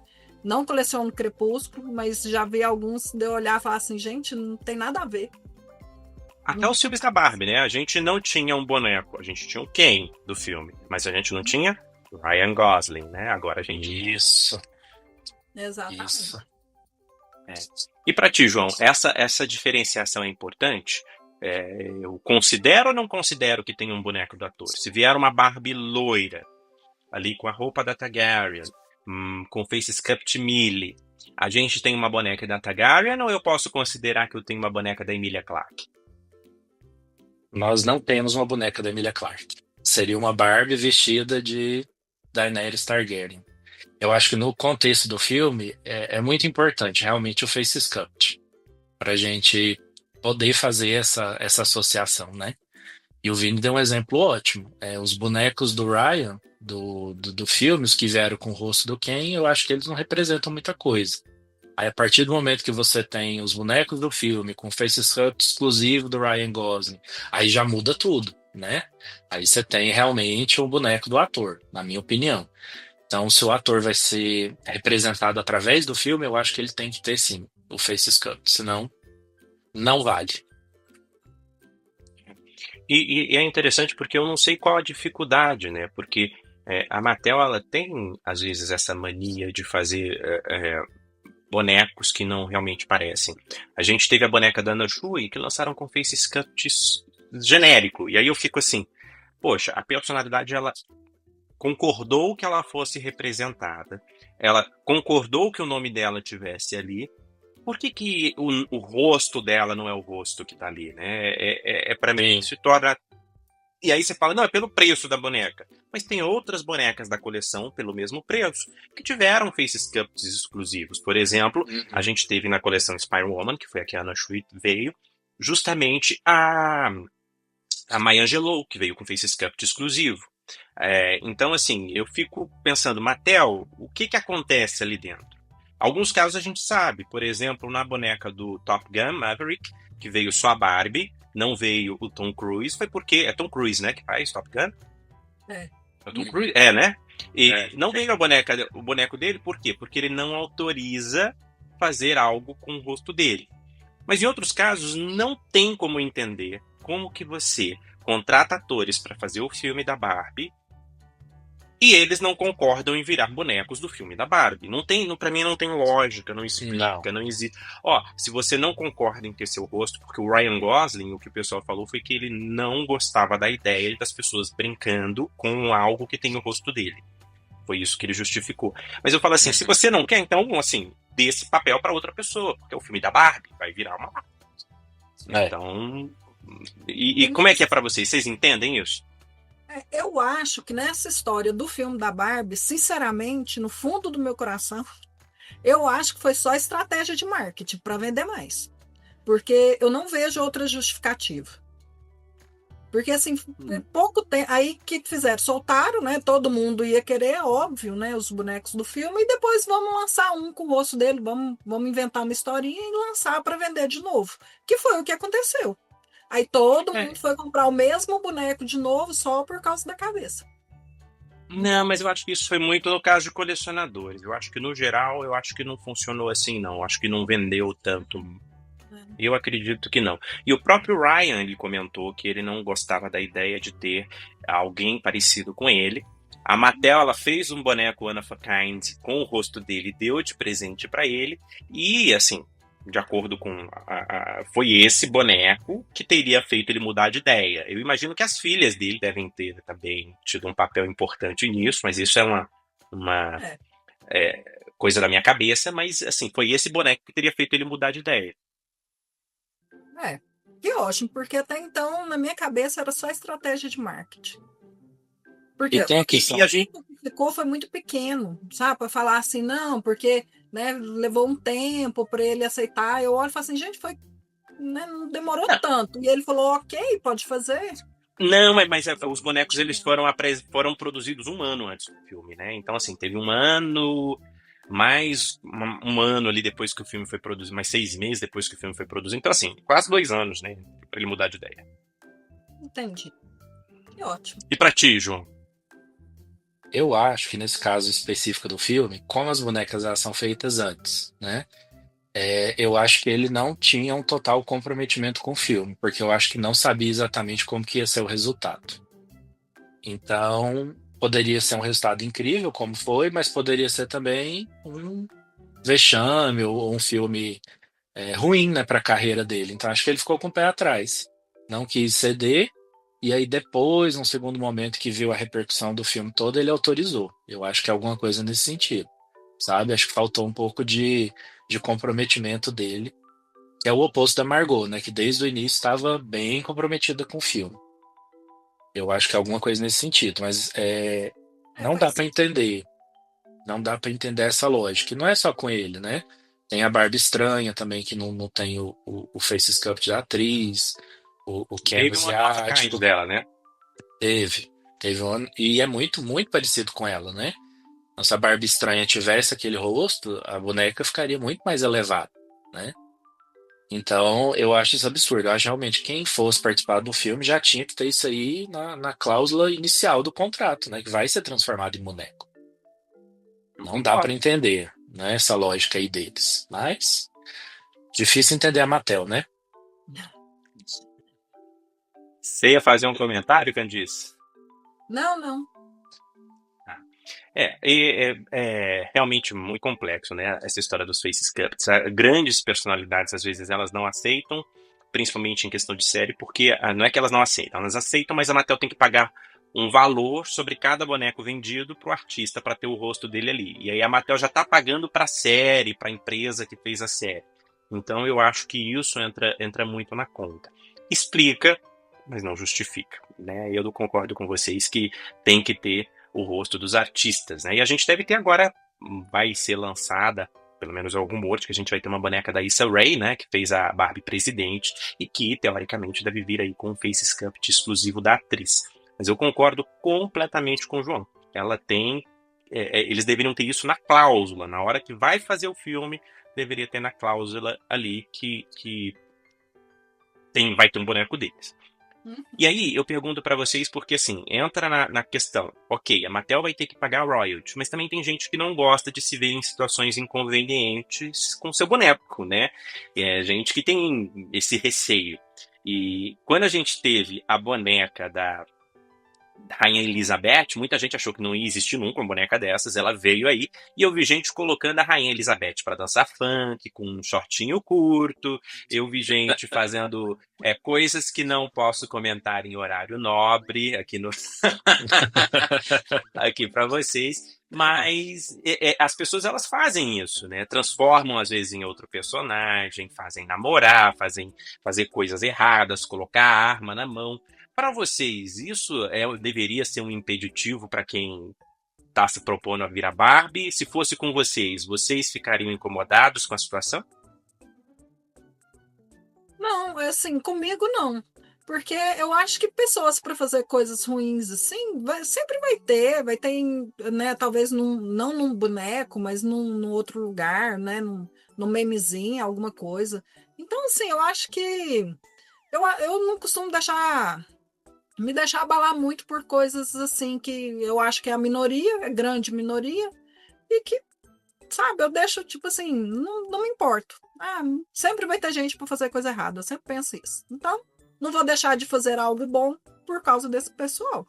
não colecionam Crepúsculo, mas já vi alguns de eu olhar e falar assim, gente, não tem nada a ver. Até os filmes da Barbie, né? A gente não tinha um boneco, a gente tinha um Ken do filme, mas a gente não tinha Ryan Gosling, né? Agora a gente... Isso. Exatamente. Isso. E para ti, João, essa diferenciação é importante? Eu considero ou não considero que tem um boneco do ator? Se vier uma Barbie loira, ali com a roupa da Targaryen, com face sculpt Millie, a gente tem uma boneca da Targaryen ou eu posso considerar que eu tenho uma boneca da Emilia Clarke? nós não temos uma boneca da Emilia Clarke. Seria uma Barbie vestida de Daenerys Targaryen. Eu acho que no contexto do filme é muito importante realmente o face sculpt para a gente poder fazer essa associação, né? E o Vini deu um exemplo ótimo. Os bonecos do Ryan, do filme, os que vieram com o rosto do Ken, eu acho que eles não representam muita coisa. Aí, a partir do momento que você tem os bonecos do filme com face sculpt exclusivo do Ryan Gosling, aí já muda tudo, né? Aí você tem realmente um boneco do ator, na minha opinião. Então, se o ator vai ser representado através do filme, eu acho que ele tem que ter sim o face sculpt, senão não vale. E é interessante porque eu não sei qual a dificuldade, né? Porque a Mattel, ela tem, às vezes, essa mania de fazer bonecos que não realmente parecem. A gente teve a boneca da Anna Shui, que lançaram com face sculpt genérico. E aí eu fico assim, poxa, a personalidade, ela concordou que ela fosse representada. Ela concordou que o nome dela tivesse ali. Por que o rosto dela não é o rosto que tá ali, né? Para mim, Sim. se torna. E aí você fala, não, é pelo preço da boneca. Mas tem outras bonecas da coleção pelo mesmo preço que tiveram face sculpts exclusivos. Por exemplo, a gente teve na coleção Spider-Woman, que foi a que a Anna Shui veio, justamente a Maya Angelou, que veio com face sculpt exclusivo. Então, assim, eu fico pensando, Mattel, o que acontece ali dentro? Alguns casos a gente sabe, por exemplo, na boneca do Top Gun Maverick, que veio só a Barbie, não veio o Tom Cruise, foi porque é Tom Cruise, né, que faz Top Gun? É. É o Tom Cruise? Né? E não veio o boneco dele, por quê? Porque ele não autoriza fazer algo com o rosto dele. Mas em outros casos, não tem como entender como que você contrata atores para fazer o filme da Barbie e eles não concordam em virar bonecos do filme da Barbie. Não tem, para mim não tem lógica, não explica, não existe. Se você não concorda em ter seu rosto, porque o Ryan Gosling, o que o pessoal falou foi que ele não gostava da ideia das pessoas brincando com algo que tem o rosto dele. Foi isso que ele justificou. Mas eu falo assim, se você não quer, então, assim, dê esse papel para outra pessoa, porque é o filme da Barbie, vai virar uma Barbie. Então, e como é que é para vocês? Vocês entendem isso? Eu acho que nessa história do filme da Barbie, sinceramente, no fundo do meu coração, eu acho que foi só estratégia de marketing para vender mais. Porque eu não vejo outra justificativa. Porque, assim, pouco tempo. Aí que fizeram? Soltaram, né? Todo mundo ia querer, é óbvio, né? Os bonecos do filme, e depois vamos lançar um com o rosto dele, vamos inventar uma historinha e lançar para vender de novo. Que foi o que aconteceu. Aí todo mundo foi comprar o mesmo boneco de novo só por causa da cabeça. Não, mas eu acho que isso foi muito no caso de colecionadores. Eu acho que, no geral, eu acho que não funcionou assim, não. Eu acho que não vendeu tanto. Eu acredito que não. E o próprio Ryan, ele comentou que ele não gostava da ideia de ter alguém parecido com ele. A Mattel, ela fez um boneco One of a Kind com o rosto dele, deu de presente para ele. E, assim, de acordo com foi esse boneco que teria feito ele mudar de ideia. Eu imagino que as filhas dele devem ter também tido um papel importante nisso, mas isso é uma coisa da minha cabeça. Mas, assim, foi esse boneco que teria feito ele mudar de ideia. Que ótimo, porque até então, na minha cabeça, era só estratégia de marketing. Porque E tem a questão. E a gente ficou foi muito pequeno, sabe? Para falar assim, não, porque né, levou um tempo para ele aceitar. Eu olho e falo assim, gente, foi, né, não demorou tanto. E ele falou, ok, pode fazer. Não, mas os bonecos eles foram produzidos um ano antes do filme, né? Então, assim, teve um ano, mais um ano ali depois que o filme foi produzido, mais 6 meses depois que o filme foi produzido. Então, assim, quase 2 anos, né? Pra ele mudar de ideia. Entendi. Que ótimo. E pra ti, João? Eu acho que nesse caso específico do filme, como as bonecas elas são feitas antes, né? Eu acho que ele não tinha um total comprometimento com o filme, porque eu acho que não sabia exatamente como que ia ser o resultado. Então, poderia ser um resultado incrível, como foi, mas poderia ser também um vexame ou um filme ruim, né, para a carreira dele. Então, acho que ele ficou com o pé atrás. Não quis ceder, e aí depois, num segundo momento que viu a repercussão do filme todo, ele autorizou. Eu acho que é alguma coisa nesse sentido, sabe? Acho que faltou um pouco de comprometimento dele Que é o oposto da Margot, né? Que desde o início estava bem comprometida com o filme. Eu acho que é alguma coisa nesse sentido, mas não dá Faz para sentido. entender. Não dá para entender essa lógica. E não é só com ele, né? Tem a Barbie estranha também, que não tem o face sculpt da atriz, o Ken Teve uma nova kind asiático. dela, né? Teve. Teve um, e é muito, muito parecido com ela, né? Então, se a Barbie estranha tivesse aquele rosto, a boneca ficaria muito mais elevada, né? Então, eu acho isso absurdo. Eu acho realmente que quem fosse participar do filme já tinha que ter isso aí na cláusula inicial do contrato, né? Que vai ser transformado em boneco. Eu Não dá para concordo. entender, né? Essa lógica aí deles. Mas, difícil entender a Mattel, né? Você ia fazer um comentário, Candice? Não, não. É realmente muito complexo, né? Essa história dos face sculpts. Grandes personalidades, às vezes, elas não aceitam, principalmente em questão de série, porque não é que elas não aceitam, elas aceitam, mas a Mattel tem que pagar um valor sobre cada boneco vendido pro artista para ter o rosto dele ali. E aí a Mattel já tá pagando para a série, para a empresa que fez a série. Então eu acho que isso entra muito na conta. Explica, mas não justifica, né? Eu não concordo com vocês que tem que ter o rosto dos artistas, né? E a gente deve ter agora, vai ser lançada, pelo menos algum rumor, que a gente vai ter uma boneca da Issa Rae, né? Que fez a Barbie presidente e que, teoricamente, deve vir aí com um face sculpt exclusivo da atriz. Mas eu concordo completamente com o João. Ela tem... eles deveriam ter isso na cláusula. Na hora que vai fazer o filme, deveria ter na cláusula ali que vai ter um boneco deles. Hum. E aí, eu pergunto pra vocês, porque assim, entra na questão, ok, a Mattel vai ter que pagar royalty, mas também tem gente que não gosta de se ver em situações inconvenientes com seu boneco, né? Gente que tem esse receio. E quando a gente teve a boneca da Rainha Elizabeth, muita gente achou que não ia existir nunca uma boneca dessas, ela veio aí, e eu vi gente colocando a Rainha Elizabeth para dançar funk, com um shortinho curto, eu vi gente fazendo coisas que não posso comentar em horário nobre aqui no aqui para vocês, mas as pessoas elas fazem isso, né? Transformam às vezes em outro personagem, fazem namorar, fazer coisas erradas, colocar a arma na mão. Para vocês, isso deveria ser um impeditivo para quem está se propondo a virar Barbie? Se fosse com vocês ficariam incomodados com a situação? Não, assim, comigo não. Porque eu acho que pessoas para fazer coisas ruins assim, sempre vai ter, né, talvez não num boneco, mas num outro lugar, né, num memezinho, alguma coisa. Então, assim, eu acho que eu não costumo me deixar abalar muito por coisas assim que eu acho que é a minoria, é grande minoria, e que, sabe, eu deixo, tipo assim, não me importo. Ah, sempre vai ter gente para fazer coisa errada, eu sempre penso isso. Então, não vou deixar de fazer algo bom por causa desse pessoal.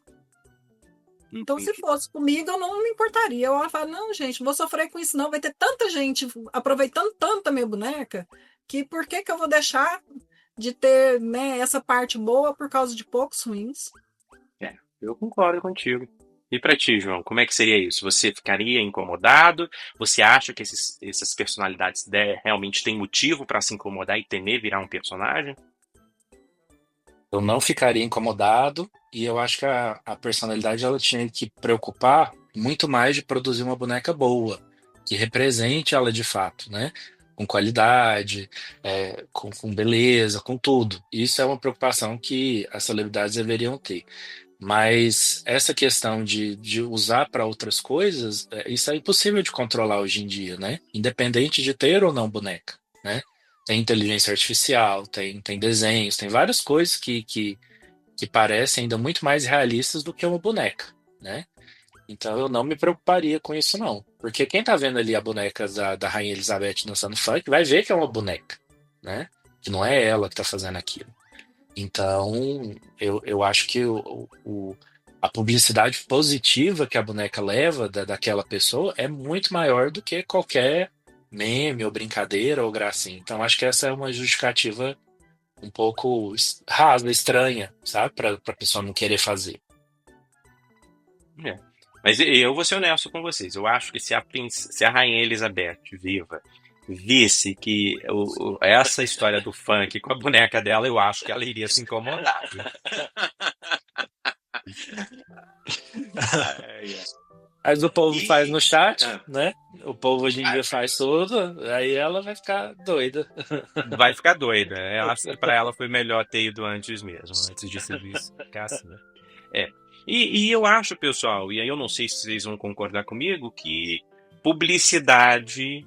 Então, se Entendi. fosse comigo, eu não me importaria. Eu ia falar, não, gente, não vou sofrer com isso, não. Vai ter tanta gente aproveitando tanto a minha boneca, que por que que eu vou deixar de ter, né, essa parte boa por causa de poucos ruins? Eu concordo contigo. E pra ti, João, como é que seria isso? Você ficaria incomodado? Você acha que essas personalidades realmente têm motivo pra se incomodar e temer virar um personagem? Eu não ficaria incomodado e eu acho que a personalidade ela tinha que preocupar muito mais de produzir uma boneca boa, que represente ela de fato, né? Com qualidade, com beleza, com tudo. Isso é uma preocupação que as celebridades deveriam ter. Mas essa questão de usar para outras coisas, isso é impossível de controlar hoje em dia, né? Independente de ter ou não boneca, né? Tem inteligência artificial, tem desenhos, tem várias coisas que parecem ainda muito mais realistas do que uma boneca, né? Então eu não me preocuparia com isso, não. Porque quem tá vendo ali a boneca da Rainha Elizabeth dançando funk vai ver que é uma boneca, né? Que não é ela que tá fazendo aquilo. Então, eu acho que a publicidade positiva que a boneca leva daquela pessoa é muito maior do que qualquer meme ou brincadeira ou gracinha. Então, acho que essa é uma justificativa um pouco rasa, estranha, sabe? Para a pessoa não querer fazer. É. Mas eu vou ser honesto com vocês. Eu acho que se a Rainha Elizabeth viva visse que essa história do funk com a boneca dela, eu acho que ela iria se incomodar. Viu? Mas o povo faz no chat, Ah, né? O povo hoje em dia faz tudo, aí ela vai ficar doida. vai ficar doida. Eu acho que pra ela foi melhor ter ido antes mesmo, antes de serviço ficar assim, né? É. E eu acho, pessoal, e aí eu não sei se vocês vão concordar comigo, que publicidade,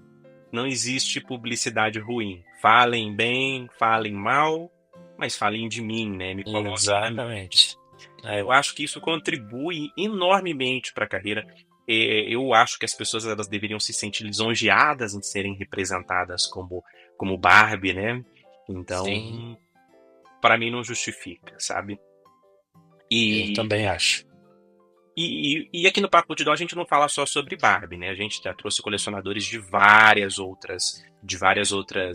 não existe publicidade ruim. Falem bem, falem mal, mas falem de mim, né? Me coloquem. Exatamente. Eu acho que isso contribui enormemente para a carreira. Eu acho que as pessoas elas deveriam se sentir lisonjeadas em serem representadas como Barbie, né? Então, Sim, para mim não justifica, sabe? eu E, também acho. e aqui no Papo de Dó a gente não fala só sobre Barbie, né? A gente já trouxe colecionadores de várias outras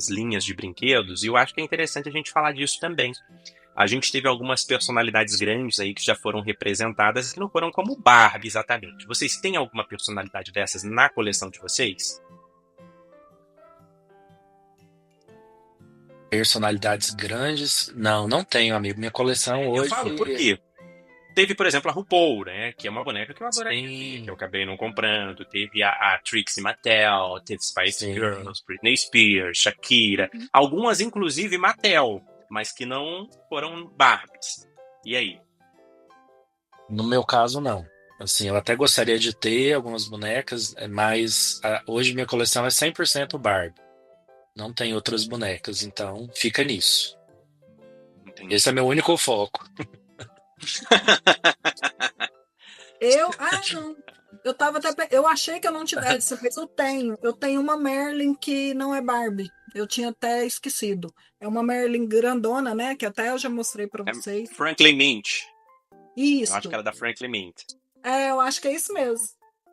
linhas de brinquedos, e eu acho que é interessante a gente falar disso também. A gente teve algumas personalidades grandes aí que já foram representadas que não foram como Barbie exatamente. Vocês têm alguma personalidade dessas na coleção de vocês? Personalidades grandes? Não tenho, amigo. Minha coleção Eu hoje. falo por quê? Teve, por exemplo, a RuPaul, né? Que é uma boneca que eu adoraria ter, Sim, que eu acabei não comprando. Teve a Trixie Mattel, teve Spice sim. Girls, Britney Spears, Shakira. Algumas, inclusive, Mattel, mas que não foram Barbies. E aí? No meu caso, não. Assim, eu até gostaria de ter algumas bonecas, mas hoje minha coleção é 100% Barbie. Não tem outras bonecas, então fica nisso. Entendi. Esse é meu único foco. Não. Eu achei que eu não tivesse, mas eu tenho uma Merlin que não é Barbie. Eu tinha até esquecido. É uma Merlin grandona, né? Que até eu já mostrei para É vocês. Franklin Mint. Eu acho Isso. que era da Franklin Mint. Eu acho que é isso mesmo.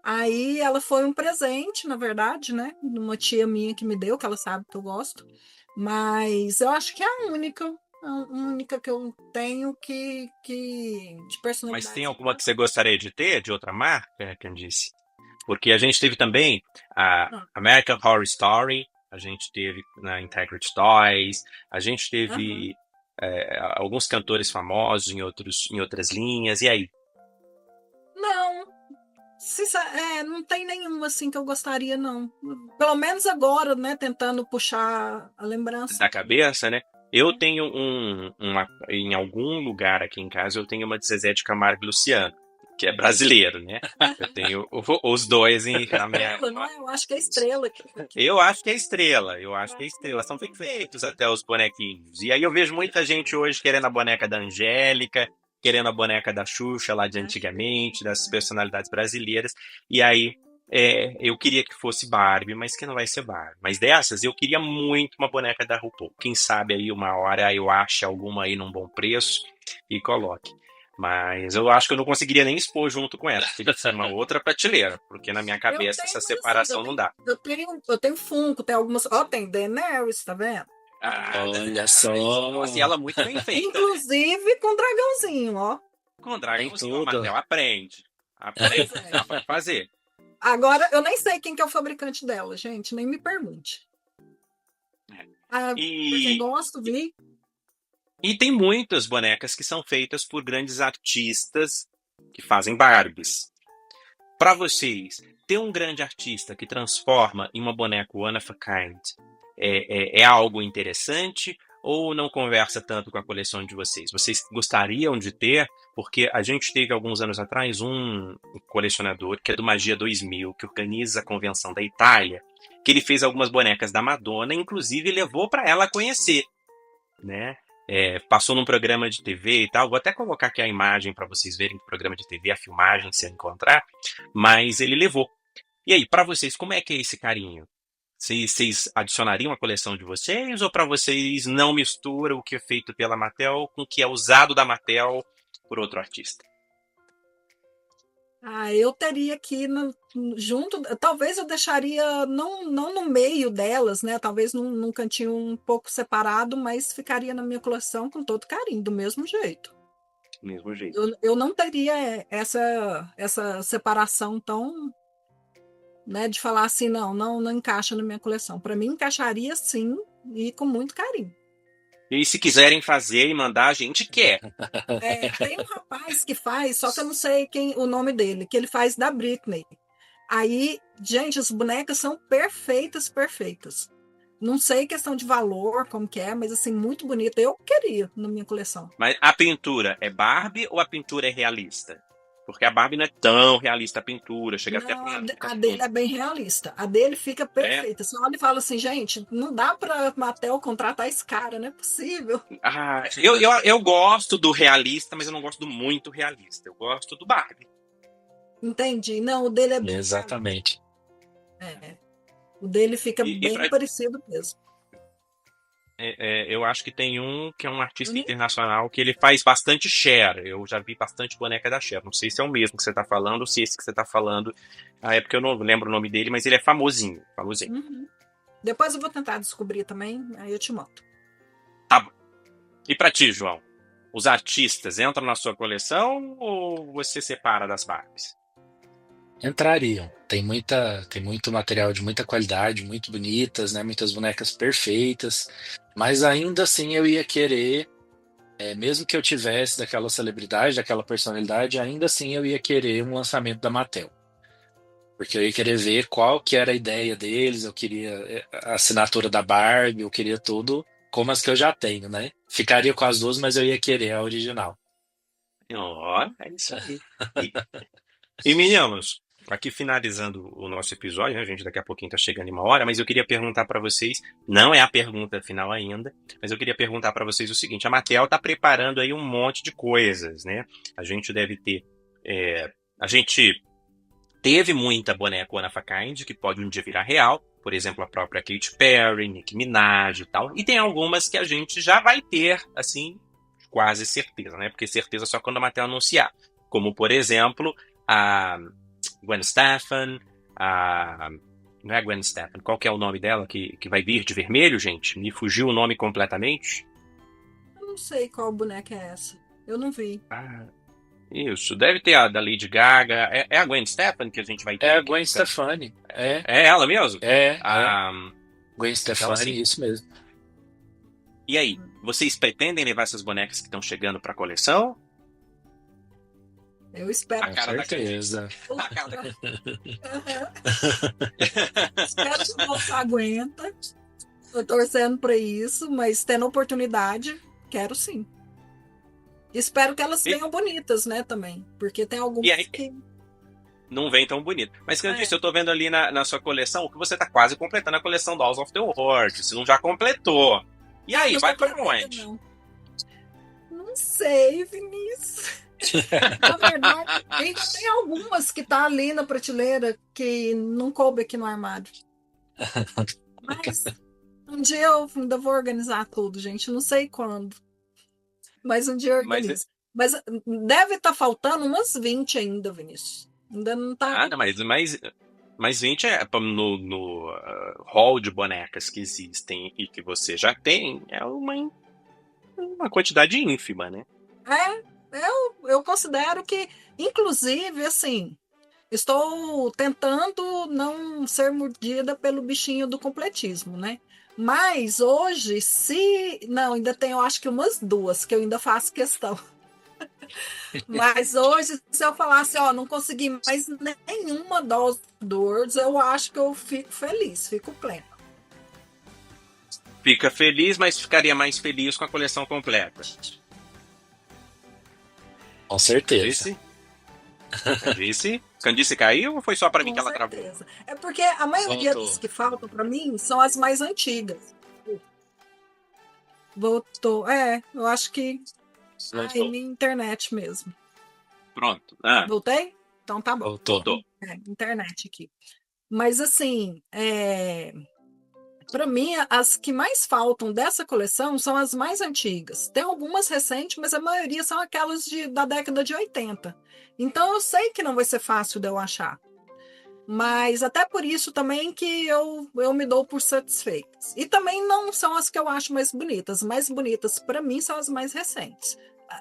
Aí ela foi um presente, na verdade, né? De uma tia minha que me deu, que ela sabe que eu gosto. Mas eu acho que é a única que eu tenho de Mas personalidade. tem alguma que você gostaria de ter, de outra marca, Candice? Porque a gente teve também a Ah, American Horror Story, a gente teve na Integrity Toys, a gente aham. teve alguns cantores famosos em outras linhas, e aí? Não, não tem nenhum assim que eu gostaria, não. Pelo menos agora, né? Tentando puxar a lembrança. Da cabeça, né? Eu tenho em algum lugar aqui em casa, eu tenho uma de Zezé de Camargo e Luciano, que é brasileiro, né? Eu tenho os dois na minha. Estrela, não é? Eu acho que é estrela aqui. Eu acho que é estrela, eu acho que é estrela. São perfeitos até os bonequinhos. E aí eu vejo muita gente hoje querendo a boneca da Angélica, querendo a boneca da Xuxa lá de antigamente, das personalidades brasileiras. E aí eu queria que fosse Barbie, mas que não vai ser Barbie. Mas dessas, eu queria muito uma boneca da RuPaul. Quem sabe aí uma hora eu ache alguma aí num bom preço e coloque. Mas eu acho que eu não conseguiria nem expor junto com ela. Teria que ser uma outra prateleira, porque na minha Eu cabeça tenho, essa assim, separação não dá. eu tenho Funko, tem algumas. Ó, tem Daenerys, tá vendo? Olha só. Nossa, e ela muito bem feita. Inclusive com dragãozinho, ó. Com o Tem dragãozinho, a tudo. Mattel aprende. Aprende, Pois é. dá pra fazer. Agora, eu nem sei quem que é o fabricante dela, gente, nem me pergunte. Porque E, gosto, vi. e tem muitas bonecas que são feitas por grandes artistas que fazem Barbies. Para vocês, ter um grande artista que transforma em uma boneca one of a kind é algo interessante ou não conversa tanto com a coleção de vocês? Vocês gostariam de ter? Porque a gente teve alguns anos atrás um colecionador que é do Magia 2000, que organiza a convenção da Itália, que ele fez algumas bonecas da Madonna, inclusive levou para ela conhecer, né? Passou num programa de TV e tal. Vou até colocar aqui a imagem para vocês verem do programa de TV, a filmagem, se eu encontrar. Mas ele levou. E aí, para vocês, como é que é esse carinho? Vocês adicionariam a coleção de vocês ou para vocês não mistura o que é feito pela Mattel com o que é usado da Mattel por outro artista? Eu teria que ir junto, talvez eu deixaria não no meio delas, né? Talvez num cantinho um pouco separado, mas ficaria na minha coleção com todo carinho, do mesmo jeito. Mesmo jeito. Eu não teria essa separação né, de falar assim, não encaixa na minha coleção. Para mim, encaixaria sim, e com muito carinho. E se quiserem fazer e mandar, a gente quer. Tem um rapaz que faz, só que eu não sei o nome dele, que ele faz da Britney. Aí, gente, as bonecas são perfeitas, perfeitas. Não sei questão de valor, como que é, mas assim, muito bonita. Eu queria na minha coleção. Mas a pintura é Barbie ou a pintura é realista? Porque a Barbie não é tão realista a pintura, chega até Não, a dele é bem realista. A dele fica perfeita. Você olha e fala assim, gente, não dá pra Mattel contratar esse cara, não é possível. Eu gosto do realista, mas eu não gosto do muito realista. Eu gosto do Barbie. Entendi. Não, o dele é bem Exatamente. O dele fica E bem parecido mesmo. Eu acho que tem um que é um artista internacional que ele faz bastante Cher. Eu já vi bastante boneca da Cher. Não sei se é o mesmo que você tá falando ou se esse que você tá falando. Na época eu não lembro o nome dele, mas ele é famosinho. Uhum. Depois eu vou tentar descobrir também, aí eu te mando. Tá bom. E pra ti, João? Os artistas entram na sua coleção ou você separa das Barbies? Entrariam. Tem muito material de muita qualidade, muito bonitas, né? Muitas bonecas perfeitas. Mas ainda assim eu ia querer, mesmo que eu tivesse daquela celebridade, daquela personalidade, ainda assim eu ia querer um lançamento da Mattel. Porque eu ia querer ver qual que era a ideia deles, eu queria a assinatura da Barbie, eu queria tudo como as que eu já tenho, né? Ficaria com as duas, mas eu ia querer a original. É isso aí. E meninos, aqui finalizando o nosso episódio, né? A gente daqui a pouquinho tá chegando em 1 hora, mas eu queria perguntar para vocês, não é a pergunta final ainda, mas eu queria perguntar para vocês o seguinte: a Mattel tá preparando aí um monte de coisas, né? A gente deve ter, a gente teve muita boneca One of a Kind que pode um dia virar real, por exemplo, a própria Katy Perry, Nicki Minaj e tal, e tem algumas que a gente já vai ter, assim, quase certeza, né? Porque certeza só quando a Mattel anunciar, como por exemplo a Gwen Stefani, não é a Gwen Stefani, qual que é o nome dela que vai vir de vermelho, gente? Me fugiu o nome completamente. Eu não sei qual boneca é essa. Eu não vi. Isso, deve ter a da Lady Gaga. É a Gwen Stefani que a gente vai ter? É a Gwen Stefani. É ela mesmo? Gwen Stefani, assim, isso mesmo. E aí, vocês pretendem levar essas bonecas que estão chegando pra coleção? Eu espero. Com certeza. Espero que o moço aguenta. Tô torcendo pra isso, mas tendo oportunidade, quero sim. Espero que elas venham bonitas, né, também. Porque tem algumas que... Não vem tão bonito. Mas que eu disse, eu tô vendo ali na sua coleção que você tá quase completando a coleção do House of the Horde. Se não já completou. E aí, vai pra onde? Não sei, Vinícius. Na verdade, ainda tem algumas que tá ali na prateleira que não coube aqui no armário. Mas um dia eu ainda vou organizar tudo, gente. Não sei quando. Mas um dia eu organizo. Mas deve estar faltando umas 20 ainda, Vinícius. Ainda não tá. Não, mas 20 no hall de bonecas que existem e que você já tem, é uma quantidade ínfima, né? Eu considero que, inclusive, assim, estou tentando não ser mordida pelo bichinho do completismo, né? Mas hoje, não, ainda tem, eu acho que umas 2 que eu ainda faço questão. Mas hoje, se eu falasse, não consegui mais nenhuma dose do Words, eu acho que eu fico feliz, fico plena. Fica feliz, mas ficaria mais feliz com a coleção completa. Com certeza. Candice caiu ou foi só para mim que ela travou? É porque a maioria das que faltam para mim são as mais antigas. Voltou. Eu acho que minha internet mesmo. Pronto. Voltei? Então tá bom. Voltou. Internet aqui. Mas assim, para mim, as que mais faltam dessa coleção são as mais antigas. Tem algumas recentes, mas a maioria são aquelas da década de 80. Então eu sei que não vai ser fácil de eu achar. Mas até por isso também que eu me dou por satisfeitas. E também não são as que eu acho mais bonitas. As mais bonitas para mim são as mais recentes.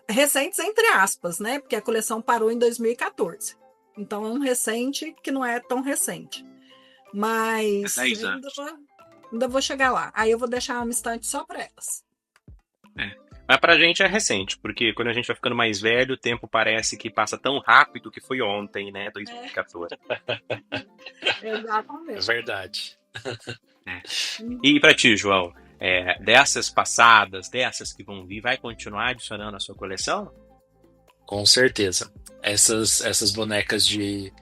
Recentes entre aspas, né? Porque a coleção parou em 2014. Então é um recente que não é tão recente. Mas 10 ainda vou chegar lá. Aí eu vou deixar uma estante só para elas. Mas pra gente é recente, porque quando a gente vai ficando mais velho, o tempo parece que passa tão rápido que foi ontem, né? 2014. É Exatamente. verdade. E pra ti, João, dessas passadas, dessas que vão vir, vai continuar adicionando à sua coleção? Com certeza. Essas bonecas de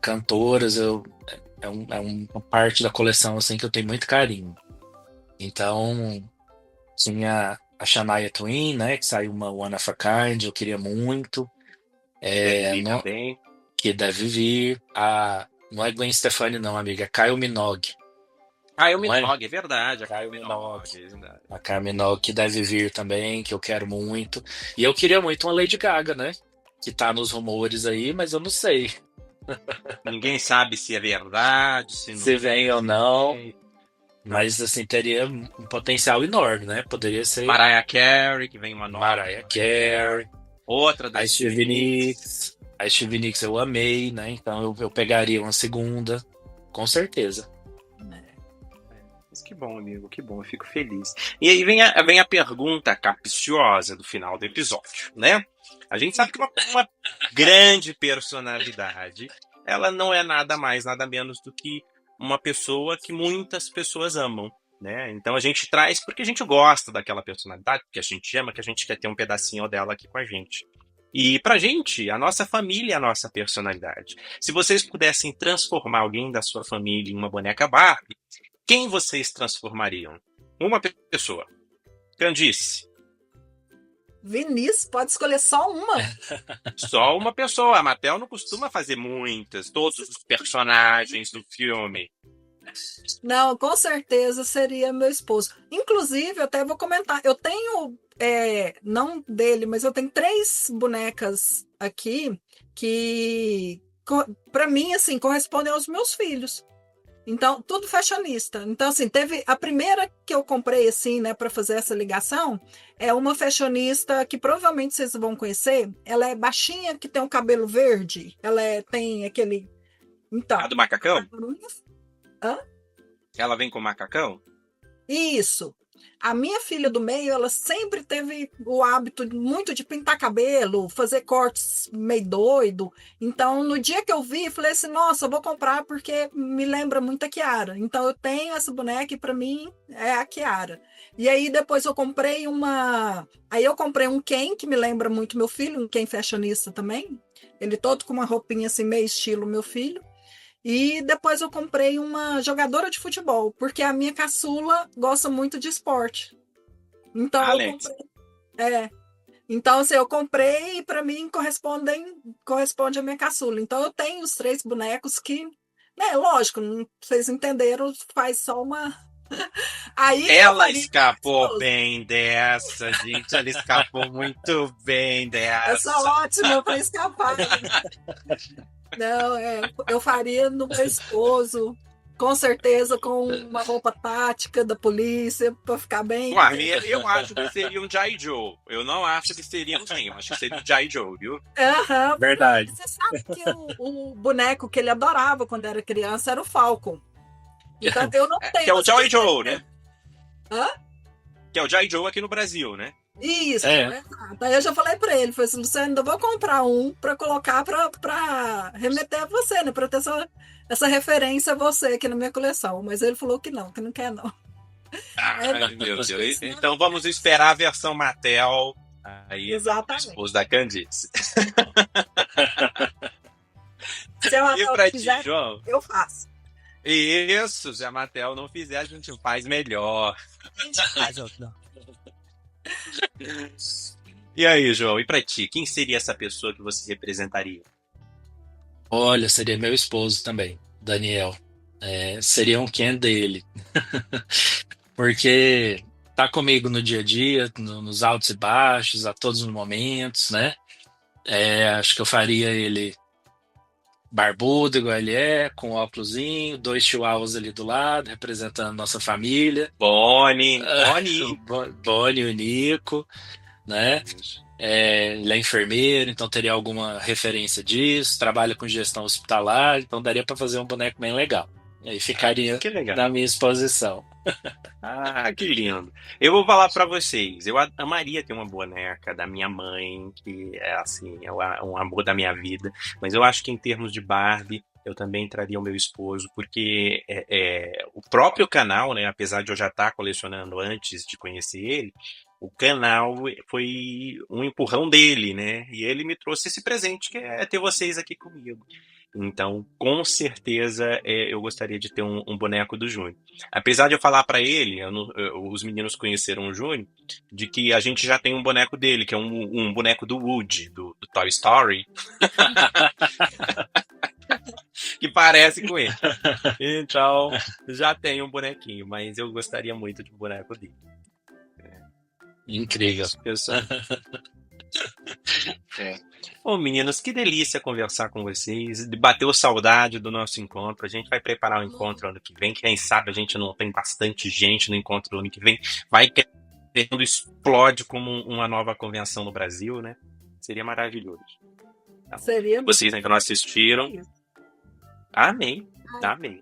cantoras, uma parte da coleção assim, que eu tenho muito carinho. Então, tinha a Shania Twain, né? Que saiu uma One of a Kind, eu queria muito. Deve vir Não, também. que deve vir. Não é Gwen Stefani, não, amiga. É Kylie Minogue. Ah, é o Não é? Minogue, é verdade. Kylie Minogue, Minogue. é verdade. A Kylie Minogue que deve vir também, que eu quero muito. E eu queria muito uma Lady Gaga, né? Que tá nos rumores aí, mas eu não sei Ninguém sabe se é verdade, se não se vem ou não. é. Mas, assim, teria um potencial enorme, né? Poderia ser Mariah Carey, que vem uma nova. Mariah Carey, Outra da a Stevie Nicks. A Stevie Nicks eu amei, né? Então eu pegaria uma segunda, com certeza. Mas que bom, amigo, que bom, eu fico feliz. E aí vem a pergunta capciosa do final do episódio, né? A gente sabe que uma grande personalidade, ela não é nada mais, nada menos do que uma pessoa que muitas pessoas amam, né? Então a gente traz porque a gente gosta daquela personalidade, porque a gente ama, que a gente quer ter um pedacinho dela aqui com a gente. E pra gente, a nossa família é a nossa personalidade. Se vocês pudessem transformar alguém da sua família em uma boneca Barbie, quem vocês transformariam? Uma pessoa. Candice. Vinícius, pode escolher só uma. Só uma pessoa. A Mattel não costuma fazer muitas. Todos os personagens do filme. Não, com certeza seria meu esposo. Inclusive, eu até vou comentar. Eu tenho, não dele, mas eu tenho 3 bonecas aqui que, para mim, assim, correspondem aos meus filhos. Então, tudo fashionista. Então, assim, teve a primeira que eu comprei, assim, né, para fazer essa ligação, é uma fashionista que provavelmente vocês vão conhecer. Ela é baixinha, que tem um cabelo verde. Ela tem aquele. Então. A do macacão? Hã? Ela vem com macacão? Isso. A minha filha do meio, ela sempre teve o hábito muito de pintar cabelo, fazer cortes meio doido. Então, no dia que eu vi, falei assim, nossa, eu vou comprar porque me lembra muito a Kiara. Então, eu tenho essa boneca e para mim é a Kiara. E aí, depois eu comprei uma... Aí eu comprei um Ken, que me lembra muito meu filho, um Ken fashionista também. Ele todo com uma roupinha assim, meio estilo meu filho. E depois eu comprei uma jogadora de futebol, porque a minha caçula gosta muito de esporte. Então Alex. eu comprei. Então, assim, eu comprei e para mim corresponde a minha caçula. Então eu tenho os 3 bonecos que, né, lógico, vocês entenderam, faz só uma. Aí ela escapou bem dessa, gente. Ela escapou muito bem dessa. Eu sou ótima para escapar. Não, eu faria no meu esposo, com certeza com uma roupa tática da polícia, para ficar bem. Eu acho que seria um G.I. Joe. Eu não acho que seria um Ken, eu acho que seria um G.I. Joe, viu? Uhum. Verdade. Você sabe que o boneco que ele adorava quando era criança era o Falcon. Então eu não tenho. Que é o G.I. Joe, né? Hã? Que é o G.I. Joe aqui no Brasil, né? Isso, Aí eu já falei pra ele, falei assim, Luciano, ainda vou comprar um pra colocar pra remeter a você, né? Pra ter essa referência a você aqui na minha coleção. Mas ele falou que não quer não. Ai, meu Deus. Então vamos esperar a versão Mattel aí, exatamente. Esposo da Candice. Se a Mattel pra quiser, ti, João? eu faço. Isso, se a Mattel não fizer, a gente faz melhor. Faz outro. E aí, João, e pra ti, quem seria essa pessoa que você representaria? Olha, seria meu esposo também, Daniel. Seria um Ken dele. Porque tá comigo no dia a dia, nos altos e baixos, a todos os momentos, né? Acho que eu faria ele barbudo, igual ele com óculosinho, 2 chihuahuas ali do lado, representando nossa família. Bonnie. Bonnie e o Nico, né? Ele é enfermeiro, então teria alguma referência disso, trabalha com gestão hospitalar, então daria para fazer um boneco bem legal. E aí ficaria Que legal. na minha exposição. Ah, que lindo. Eu vou falar pra vocês, eu amaria ter uma boneca da minha mãe, que é assim, é um amor da minha vida, mas eu acho que em termos de Barbie, eu também traria o meu esposo, porque o próprio canal, né, apesar de eu já estar colecionando antes de conhecer ele, o canal foi um empurrão dele, né, e ele me trouxe esse presente que é ter vocês aqui comigo. Então, com certeza, eu gostaria de ter um boneco do Júnior. Apesar de eu falar pra ele, os meninos conheceram o Júnior, de que a gente já tem um boneco dele, que é um boneco do Woody, do Toy Story, que parece com ele. Então, já tem um bonequinho, mas eu gostaria muito de um boneco dele. Incrível. Pessoal. Bom, meninos, que delícia conversar com vocês. Bateu saudade do nosso encontro. A gente vai preparar o encontro ano que vem. Quem sabe a gente não tem bastante gente no encontro ano que vem. Vai querendo explode como uma nova convenção no Brasil, né? Seria maravilhoso. Tá? Seria Vocês ainda não assistiram. Amém. Amém.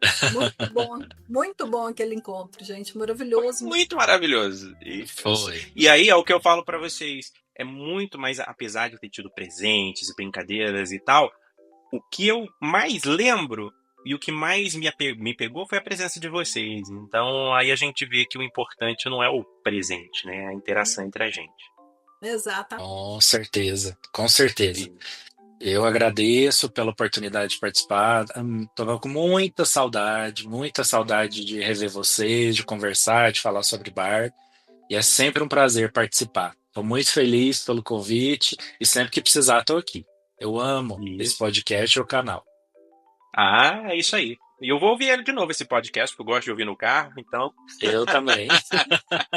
muito bom aquele encontro, gente. Maravilhoso. Muito maravilhoso. Foi. E aí é o que eu falo pra vocês. É muito mais, apesar de eu ter tido presentes e brincadeiras e tal, o que eu mais lembro e o que mais me pegou foi a presença de vocês. Então aí a gente vê que o importante não é o presente, né? É a interação entre a gente. Exatamente. Com certeza, com certeza. Eu agradeço pela oportunidade de participar. Estou com muita saudade de rever vocês, de conversar, de falar sobre bar. E é sempre um prazer participar. Estou muito feliz pelo convite e sempre que precisar estou aqui. Eu amo esse podcast e o canal. Ah, é isso aí. E eu vou ouvir ele de novo, esse podcast, porque eu gosto de ouvir no carro, então... Eu também.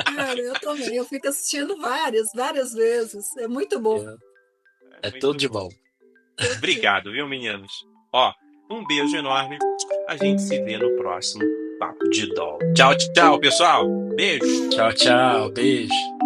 Cara, eu também. Eu fico assistindo várias vezes. É muito bom. É tudo de bom. Obrigado, viu, meninos? Ó, um beijo enorme. A gente se vê no próximo Papo de Doll. Tchau, tchau, pessoal. Beijo. Tchau, tchau. Beijo.